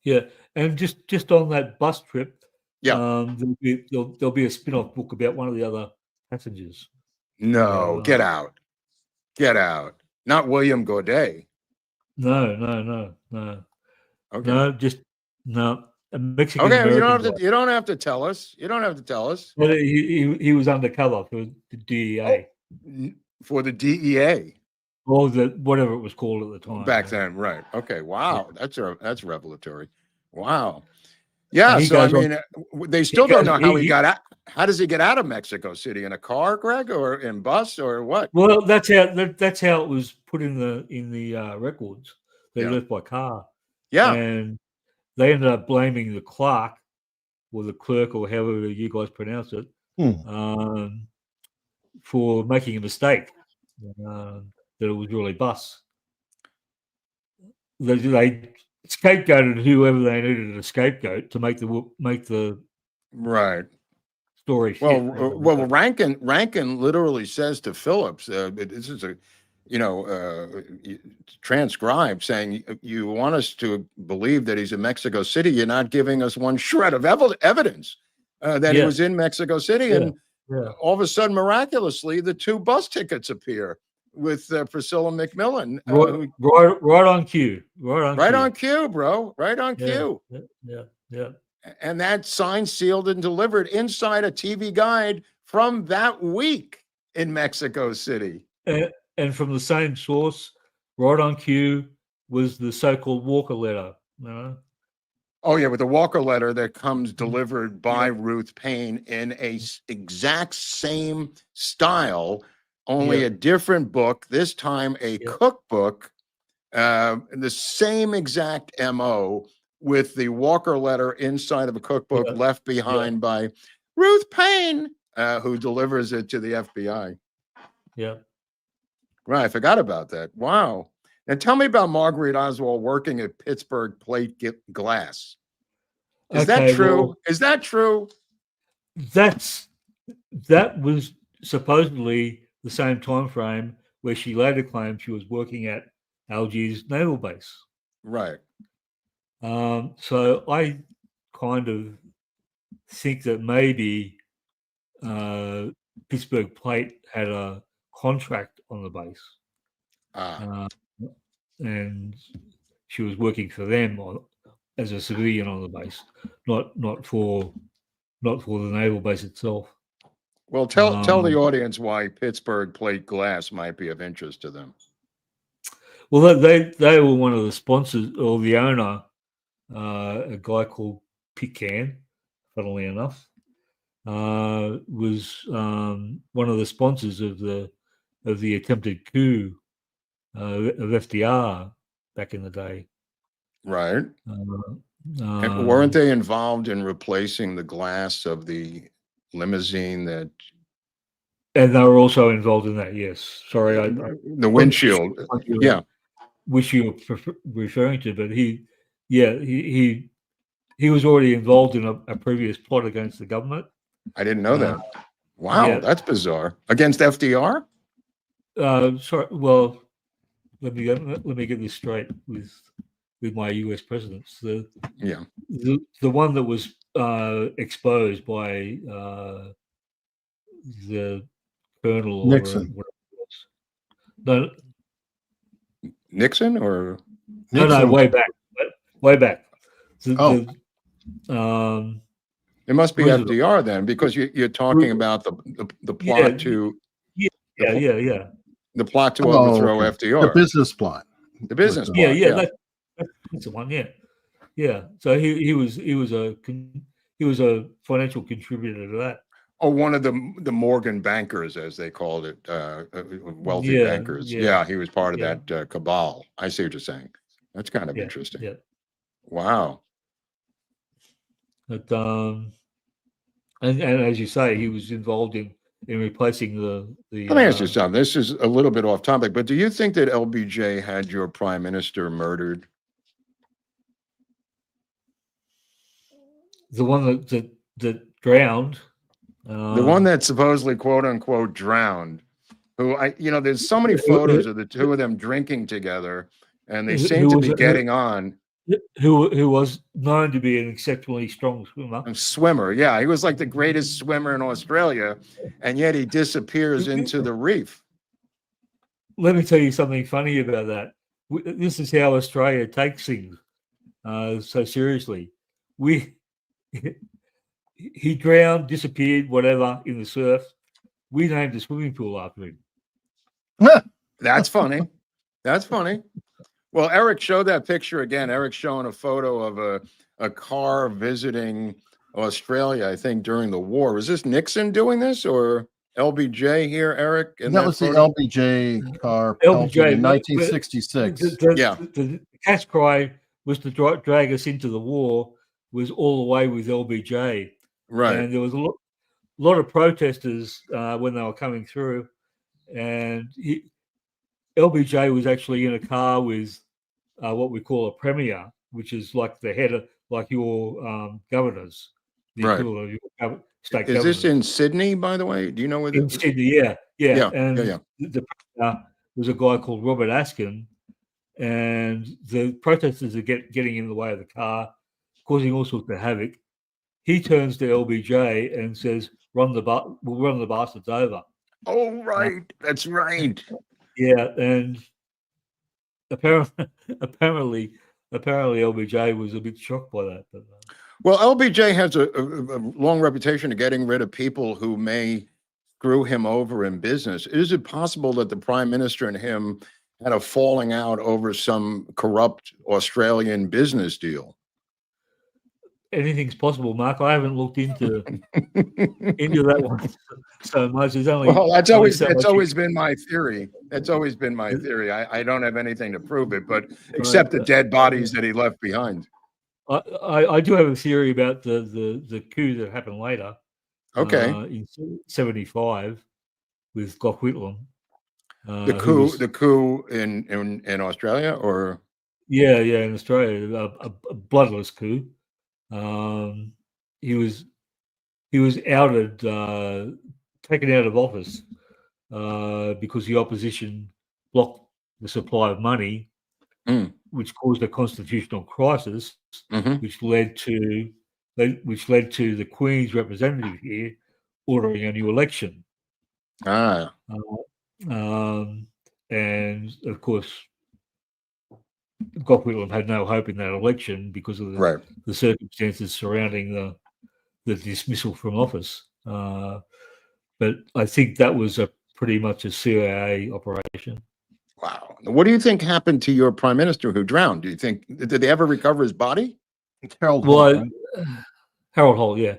Yeah, and just on that bus trip, Yeah. There'll be a spin-off book about one of the other passengers. No, get out. Get out. Not William Godet. No. Okay. No, just no. A Mexican Okay, American. you don't have to tell us. You don't have to tell us. But he was undercover for the DEA. For the DEA. Or whatever it was called at the time. Back then, right. Okay. Wow. Yeah. That's revelatory. Wow. Yeah. So I mean, they still don't know how he got out. How does he get out of Mexico City? In a car, Greg, or in bus, or what? Well, that's how it was put in the records. They left by car. Yeah. And they ended up blaming the clerk or the clerk or however you guys pronounce it for making a mistake. That it was really bus. They scapegoated whoever they needed a scapegoat to make the right story. Well, Rankin literally says to Phillips, this is transcribed, saying, you want us to believe that he's in Mexico City. You're not giving us one shred of evidence that he was in Mexico City. And all of a sudden, miraculously, the 2 bus tickets appear with Priscilla McMillan. Right on cue. Right on cue, bro. Right on cue. Yeah. And that's signed, sealed, and delivered inside a TV guide from that week in Mexico City. And from the same source, right on cue, was the so-called Walker letter. Oh, yeah, with the Walker letter that comes delivered by Ruth Payne in a exact same style, only a different book, this time a cookbook, the same exact MO, with the Walker letter inside of a cookbook left behind by Ruth Payne, who delivers it to the FBI. Yeah. Right, I forgot about that. Wow. And tell me about Marguerite Oswald working at Pittsburgh Plate Glass. Is that true? Well, is that true? That was supposedly the same time frame where she later claimed she was working at Algiers Naval Base. Right. So I kind of think that maybe Pittsburgh Plate had a contract on the base, and she was working for them as a civilian on the base, not for the naval base itself. Well, tell the audience why Pittsburgh Plate Glass might be of interest to them. Well, they were one of the sponsors, or the owner, a guy called Pitcairn, funnily enough, was one of the sponsors of the attempted coup of FDR back in the day. Right. And weren't they involved in replacing the glass of the limousine that? And they were also involved in that. Yes. Sorry, the windshield. Yeah. Which you were referring to, but he was already involved in a previous plot against the government. I didn't know that. Wow, that's bizarre. Against FDR? Sorry. Well, let me get this straight with my U.S. presidents. The one that was exposed by the colonel Nixon. Or whatever it was. Nixon or Nixon. No, way back. It must be FDR then, because you're talking about the plot to the plot to overthrow FDR, the business plot, the business plot. That's the one. Yeah. So he was a financial contributor to that. Oh, one of the Morgan bankers, as they called it, wealthy bankers. Yeah, he was part of that cabal. I see what you're saying. That's kind of interesting. Yeah. Wow. But and as you say, he was involved in replacing the. Let me ask you something. This is a little bit off topic, but do you think that LBJ had your prime minister murdered? The one that drowned. The one that supposedly quote unquote drowned. Who there's so many photos of the two of them drinking together, and they seem to be getting on. Who was known to be an exceptionally strong swimmer. A swimmer, yeah, he was like the greatest swimmer in Australia, and yet he disappears into the reef. Let me tell you something funny about that. This is how Australia takes things so seriously. He drowned, disappeared, whatever, in the surf. We named a swimming pool after him. That's funny. That's funny. Well, Eric showed that picture again. Eric's showing a photo of a car visiting Australia, I think, during the war. Was this Nixon doing this or LBJ here, Eric? That was photo? the LBJ car LBJ in 1966. The cat's cry was to drag us into the war was all the way with LBJ. Right. And there was a lot of protesters when they were coming through. And LBJ was actually in a car with what we call a premier, which is like the head of, like your governors. The right. equivalent of your state is this in Sydney, by the way? Do you know where in Sydney? Yeah. And the premier was a guy called Robert Askin, and the protesters are getting in the way of the car, causing all sorts of havoc. He turns to LBJ and says, we'll run the bastards over. Oh, right. That's right. Yeah, and apparently LBJ was a bit shocked by that. But, well, LBJ has a long reputation of getting rid of people who may screw him over in business. Is it possible that the prime minister and him had a falling out over some corrupt Australian business deal? Anything's possible, Mark. I haven't looked into that one so much. That's always been my theory. That's always been my theory. I don't have anything to prove it, but except the dead bodies that he left behind. I do have a theory about the coup that happened later. Okay. In 75 with Gough Whitlam. The coup in Australia, or in Australia, a bloodless coup. He was outed, taken out of office because the opposition blocked the supply of money, which caused a constitutional crisis, which led to the Queen's representative here ordering a new election. And of course, Gough Whitlam had no hope in that election because of the circumstances surrounding the dismissal from office. But I think that was pretty much a CIA operation. Wow. What do you think happened to your prime minister who drowned? Do you think, did they ever recover his body? Harold Holt, right? Harold Holt, yeah.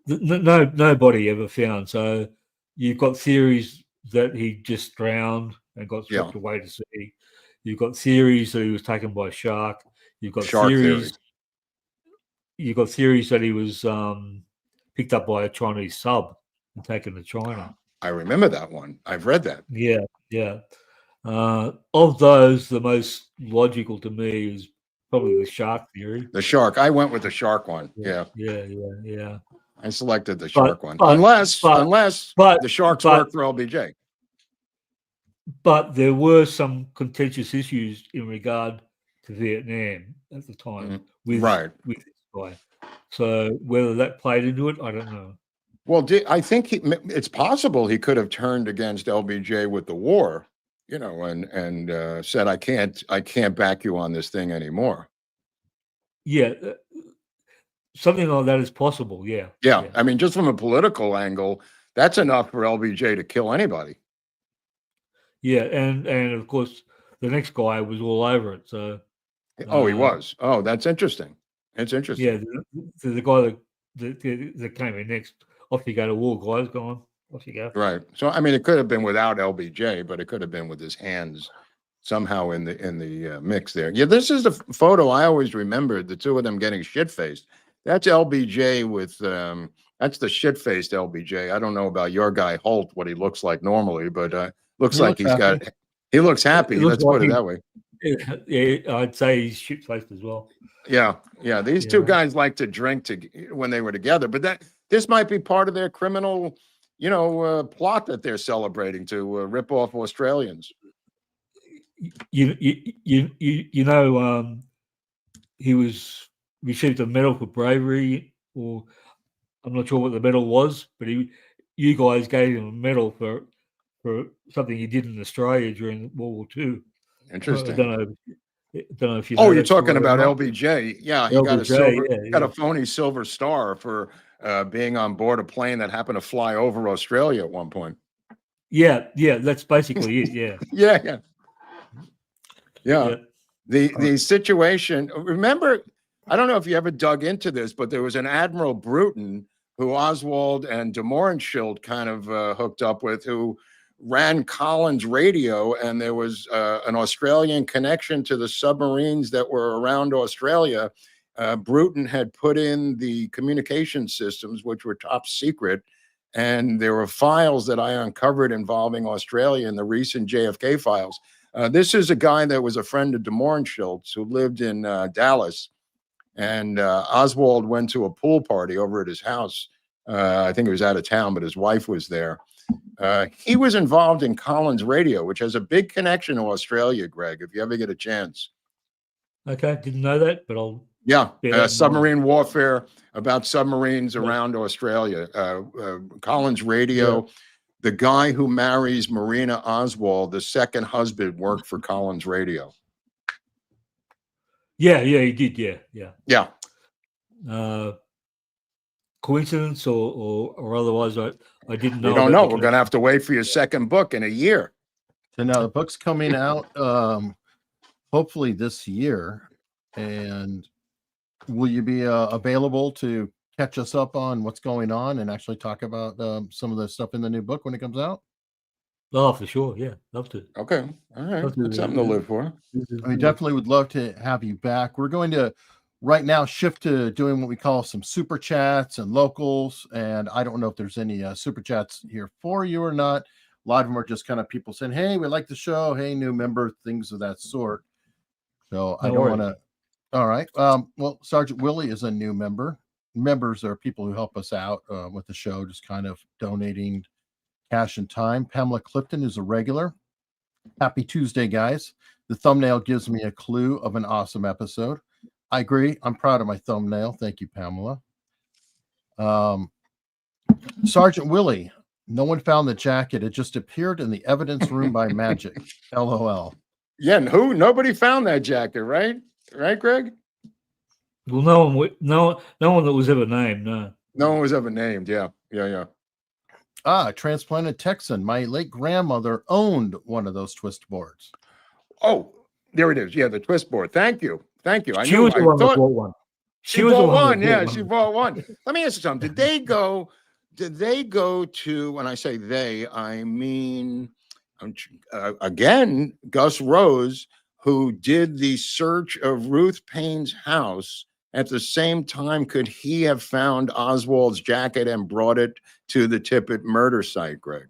Nobody ever found. So you've got theories that he just drowned and got swept away to sea. You've got theories that he was taken by a shark. You've got theories that he was picked up by a Chinese sub and taken to China. I remember that one. I've read that. Yeah. Of those, the most logical to me is probably the shark theory. The shark. I went with the shark one. Yeah. I selected the shark one. Unless the sharks work for LBJ. But there were some contentious issues in regard to Vietnam at the time with this guy. So whether that played into it, I don't know. Well, I think it's possible he could have turned against LBJ with the war, and said, I can't back you on this thing anymore. Yeah. Something like that is possible. Yeah. I mean, just from a political angle, that's enough for LBJ to kill anybody. Yeah, and of course the next guy was all over it. So he was. Oh, that's interesting. It's interesting. Yeah, the guy that came in next. Off you go to war, guys. Go on. Off you go. Right. So I mean, it could have been without LBJ, but it could have been with his hands somehow in the mix there. Yeah, this is the photo I always remembered. The two of them getting shit faced. That's LBJ with that's the shit faced LBJ. I don't know about your guy Holt, what he looks like normally, but looks like he looks happy. Let's put it that way. Yeah, I'd say he's shit faced as well. Yeah. These two guys like to drink when they were together, but This might be part of their criminal, plot that they're celebrating to rip off Australians. He received a medal for bravery, or I'm not sure what the medal was, but you guys gave him a medal for something he did in Australia during World War II. Interesting. I don't know if you. Oh, you're talking about LBJ? Yeah, he got a silver, got a yeah. phony silver star for being on board a plane that happened to fly over Australia at one point. Yeah, that's basically it. Yeah. Yeah. The situation. Remember, I don't know if you ever dug into this, but there was an Admiral Bruton who Oswald and de Mohrenschildt kind of hooked up with, who ran Collins Radio, and there was an Australian connection to the submarines that were around Australia. Bruton had put in the communication systems, which were top secret, and there were files that I uncovered involving Australia in the recent JFK files. This is a guy that was a friend of de Mohrenschildt's who lived in Dallas, and Oswald went to a pool party over at his house. I think he was out of town, but his wife was there. He was involved in Collins Radio, which has a big connection to Australia, Greg, if you ever get a chance. Okay, didn't know that, but I'll... Yeah, submarine warfare, about submarines around Australia. Collins Radio, the guy who marries Marina Oswald, the second husband, worked for Collins Radio. Yeah, he did, Yeah. Coincidence or otherwise, I didn't know. We don't know. We're going to have to wait for your second book in a year. So now the book's coming out hopefully this year. And will you be available to catch us up on what's going on and actually talk about some of the stuff in the new book when it comes out? Oh, for sure. Yeah, love to. Okay. All right. That's something to live for. We definitely would love to have you back. We're going to right now shift to doing what we call some super chats and locals. And I don't know if there's any super chats here for you or not. A lot of them are just kind of people saying, hey, we like the show. Hey, new member, things of that sort. So I don't want to. All right. Well, Sergeant Willie is a new member. Members are people who help us out with the show, just kind of donating cash and time. Pamela Clifton is a regular. Happy Tuesday, guys. The thumbnail gives me a clue of an awesome episode. I agree. I'm proud of my thumbnail. Thank you, Pamela. Sergeant Willie, no one found the jacket. It just appeared in the evidence room by magic. LOL. Yeah, nobody found that jacket, right? Right, Greg? Well, no one that was ever named. No one was ever named. Yeah. Transplanted Texan. My late grandmother owned one of those twist boards. Oh, there it is. Yeah, the twist board. Thank you. She was the one that bought one. She bought one. Yeah, she bought one. Let me ask you something. Did they go to, when I say they, I mean, again, Gus Rose, who did the search of Ruth Payne's house. At the same time, could he have found Oswald's jacket and brought it to the Tippit murder site, Greg?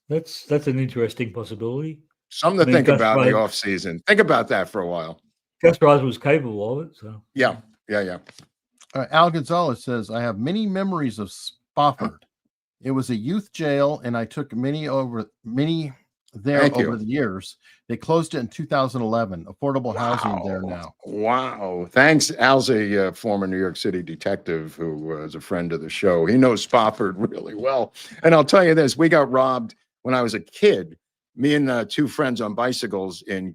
That's an interesting possibility. Something to think about in the off season. Think about that for a while. Gus Rose was capable of it, so yeah. Al Gonzalez says, I have many memories of Spofford. It was a youth jail, and I took many over the years. They closed it in 2011. Affordable housing there now. Wow. Thanks. Al's a former New York City detective who is a friend of the show. He knows Spofford really well. And I'll tell you this, we got robbed when I was a kid. Me and two friends on bicycles in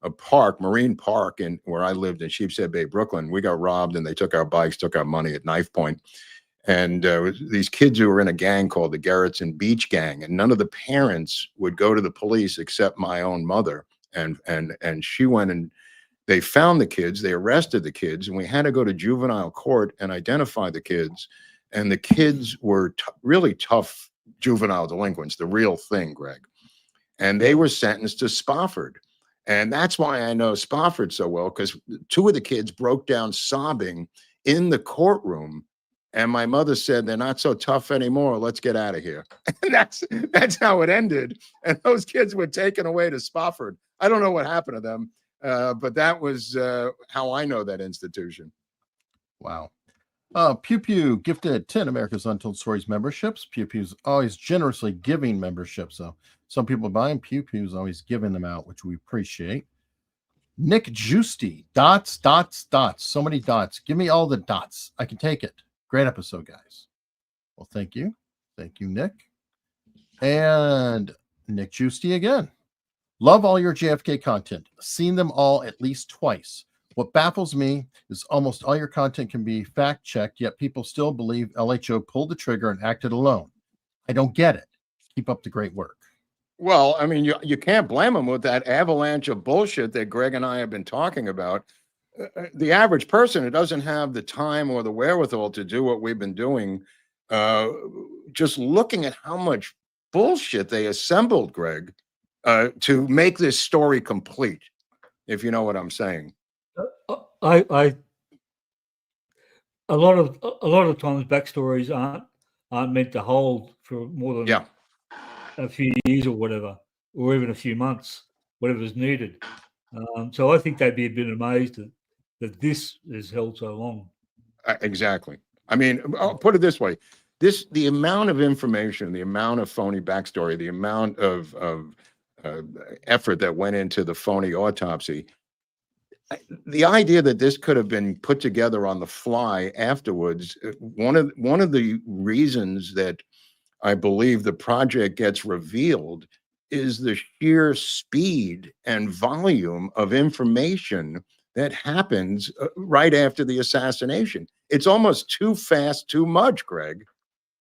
a park, Marine Park, where I lived in Sheepshead Bay, Brooklyn. We got robbed, and they took our bikes, took our money at knife point. And these kids who were in a gang called the Garrettson Beach Gang, and none of the parents would go to the police except my own mother. And she went, and they found the kids, they arrested the kids, and we had to go to juvenile court and identify the kids. And the kids were really tough juvenile delinquents, the real thing, Greg. And they were sentenced to Spofford. And that's why I know Spofford so well, because two of the kids broke down sobbing in the courtroom. And my mother said, they're not so tough anymore. Let's get out of here. And that's how it ended. And those kids were taken away to Spofford. I don't know what happened to them, but that was how I know that institution. Wow. Pew Pew gifted 10 America's Untold Stories memberships. Pew Pew's always generously giving memberships. So some people buy them. Pew Pew's always giving them out, which we appreciate. Nick Giusti, dots. So many dots. Give me all the dots. I can take it. Great episode, guys. Well, thank you. Thank you, Nick. And Nick Giusti again. Love all your JFK content. Seen them all at least twice. What baffles me is almost all your content can be fact-checked, yet people still believe LHO pulled the trigger and acted alone. I don't get it. Keep up the great work. Well, I mean, you can't blame them with that avalanche of bullshit that Greg and I have been talking about. The average person who doesn't have the time or the wherewithal to do what we've been doing, just looking at how much bullshit they assembled, Greg, to make this story complete, if you know what I'm saying. A lot of times backstories aren't meant to hold for more than a few years or whatever, or even a few months, whatever's needed. So I think they'd be a bit amazed that this has held so long. Exactly. I mean, I'll put it this way: the amount of information, the amount of phony backstory, the amount of effort that went into the phony autopsy. The idea that this could have been put together on the fly afterwards, one of the reasons that I believe the project gets revealed is the sheer speed and volume of information that happens right after the assassination. It's almost too fast, too much, Greg.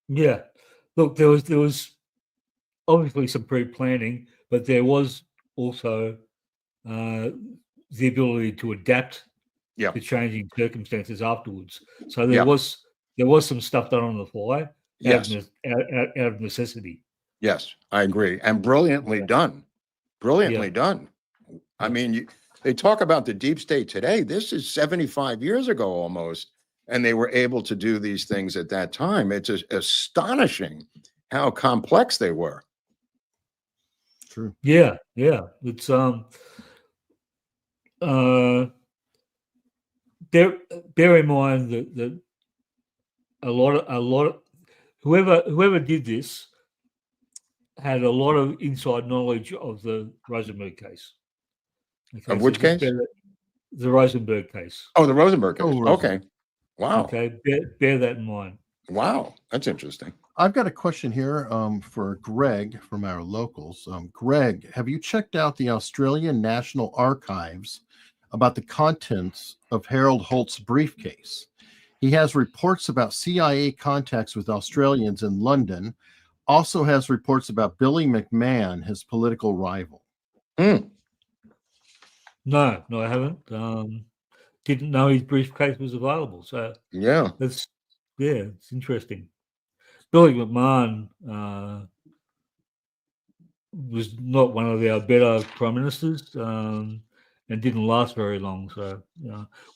Yeah. Look, there was obviously some pre-planning, but there was also the ability to adapt to changing circumstances afterwards. So there was some stuff done on the fly out of necessity. Yes, I agree. And brilliantly done. Brilliantly done. I mean, they talk about the deep state today. This is 75 years ago almost, and they were able to do these things at that time. It's astonishing how complex they were. True. Yeah. It's bear in mind that a lot of whoever did this had a lot of inside knowledge of the Rosenberg case. Okay, of which case? The Rosenberg case. Oh, the Rosenberg case. Okay. Wow. Okay. Bear that in mind. Wow. That's interesting. I've got a question here for Greg from our locals. Greg, have you checked out the Australian National Archives about the contents of Harold Holt's briefcase? He has reports about CIA contacts with Australians in London, also has reports about Billy McMahon, his political rival. No, I haven't. Didn't know his briefcase was available. So it's interesting. Billy McMahon was not one of our better prime ministers and didn't last very long. So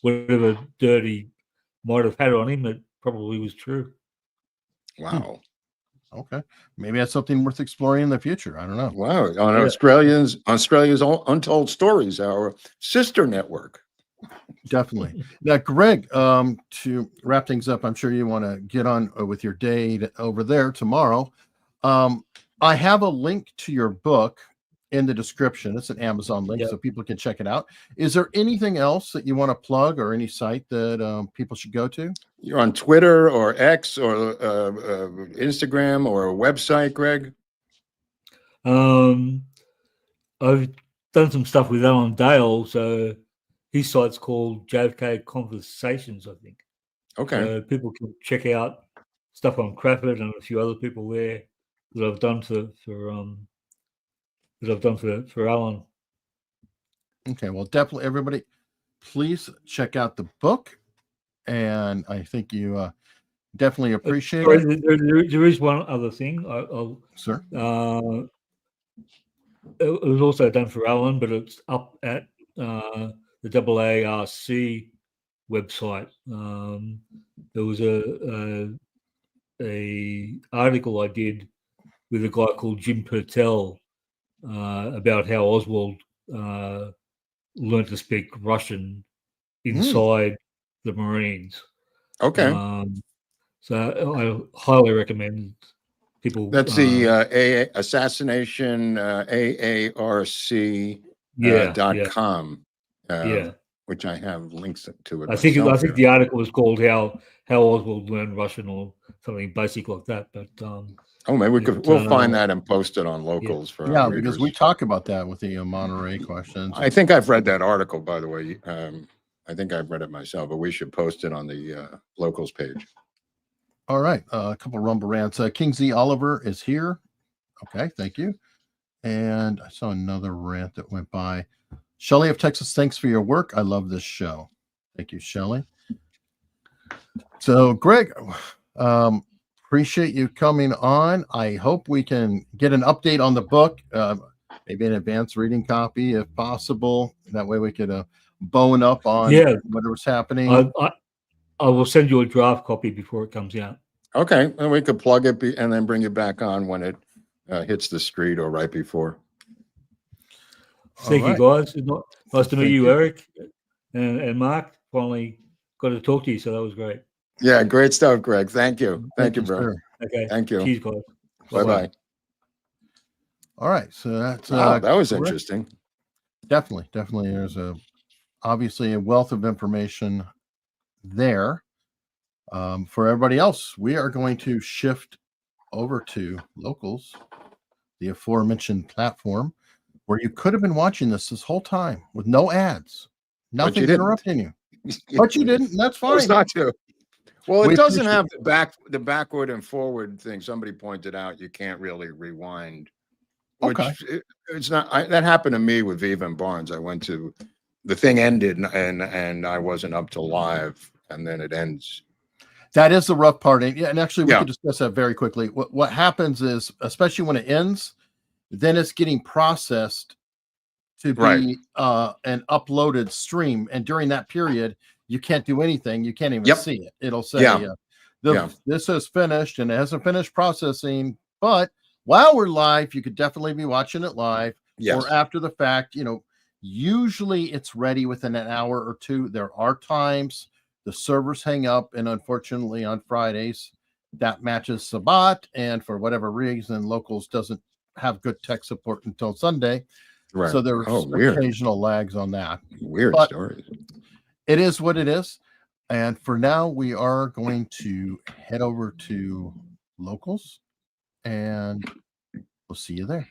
whatever dirt he might have had on him, it probably was true. Wow. Okay. Maybe that's something worth exploring in the future. I don't know. Wow. On Australia's Untold Stories, our sister network. Definitely. Now, Greg, to wrap things up, I'm sure you want to get on with your day over there tomorrow. I have a link to your book in the description. It's an Amazon link, so people can check it out. Is there anything else that you want to plug or any site that people should go to? You're on Twitter or X or Instagram or a website, Greg? I've done some stuff with Alan Dale, so his site's called JFK Conversations, I think. Okay. So people can check out stuff on Crawford and a few other people there that I've done for Alan. Okay, well, definitely, everybody, please check out the book, and I think you definitely appreciate it. There is one other thing. Sir? It was also done for Alan, but it's up at the AARC website. There was a article I did with a guy called Jim Pertel about how Oswald learned to speak Russian inside the Marines. Okay. So I highly recommend people. That's the assassination AARC .com, yeah. which I have links to it. I think myself the article was called "How Oswald Learned Russian" or something basic like that. But oh, maybe we'll find that and post it on locals for our because readers. we talk about that with the Monterey questions. I think I've read that article, by the way. I think I've read it myself, but we should post it on the locals page. All right, a couple rumble rants. King Z Oliver is here. Okay, thank you. And I saw another rant that went by. Shelley of Texas, thanks for your work. I love this show. Thank you, Shelley. So, Greg, appreciate you coming on. I hope we can get an update on the book, maybe an advanced reading copy if possible. That way we could bone up on whatever's happening. I will send you a draft copy before it comes out. Okay, and we could plug it and then bring it back on when it hits the street or right before. Thank you, guys. Nice to meet you, Eric and Mark. Finally got to talk to you, so that was great. Yeah, great stuff, Greg. Thank you. Thank you, bro. Sir. Okay. Thank you. Cheers, guys. Bye-bye. All right, so that's that was interesting. Definitely. There's obviously a wealth of information there. For everybody else, we are going to shift over to locals, the aforementioned platform, where you could have been watching this whole time with no ads, nothing interrupting you. But you didn't. And that's fine. It's not true. Well, it doesn't have the backward and forward thing. Somebody pointed out you can't really rewind. Which it's not. That happened to me with Viva and Barnes. I went to the thing ended and I wasn't up to live, and then it ends. That is the rough part. And actually, we could discuss that very quickly. What happens is, especially when it ends, then it's getting processed to be an uploaded stream. And during that period, you can't do anything. You can't even see it. It'll say, this is finished and it hasn't finished processing. But while we're live, you could definitely be watching it live or after the fact. Usually it's ready within an hour or two. There are times the servers hang up, and unfortunately on Fridays that matches Sabbat, and for whatever reason locals doesn't have good tech support until Sunday, so there's occasional lags on that. Weird stories. It is what it is, and for now we are going to head over to locals, and we'll see you there.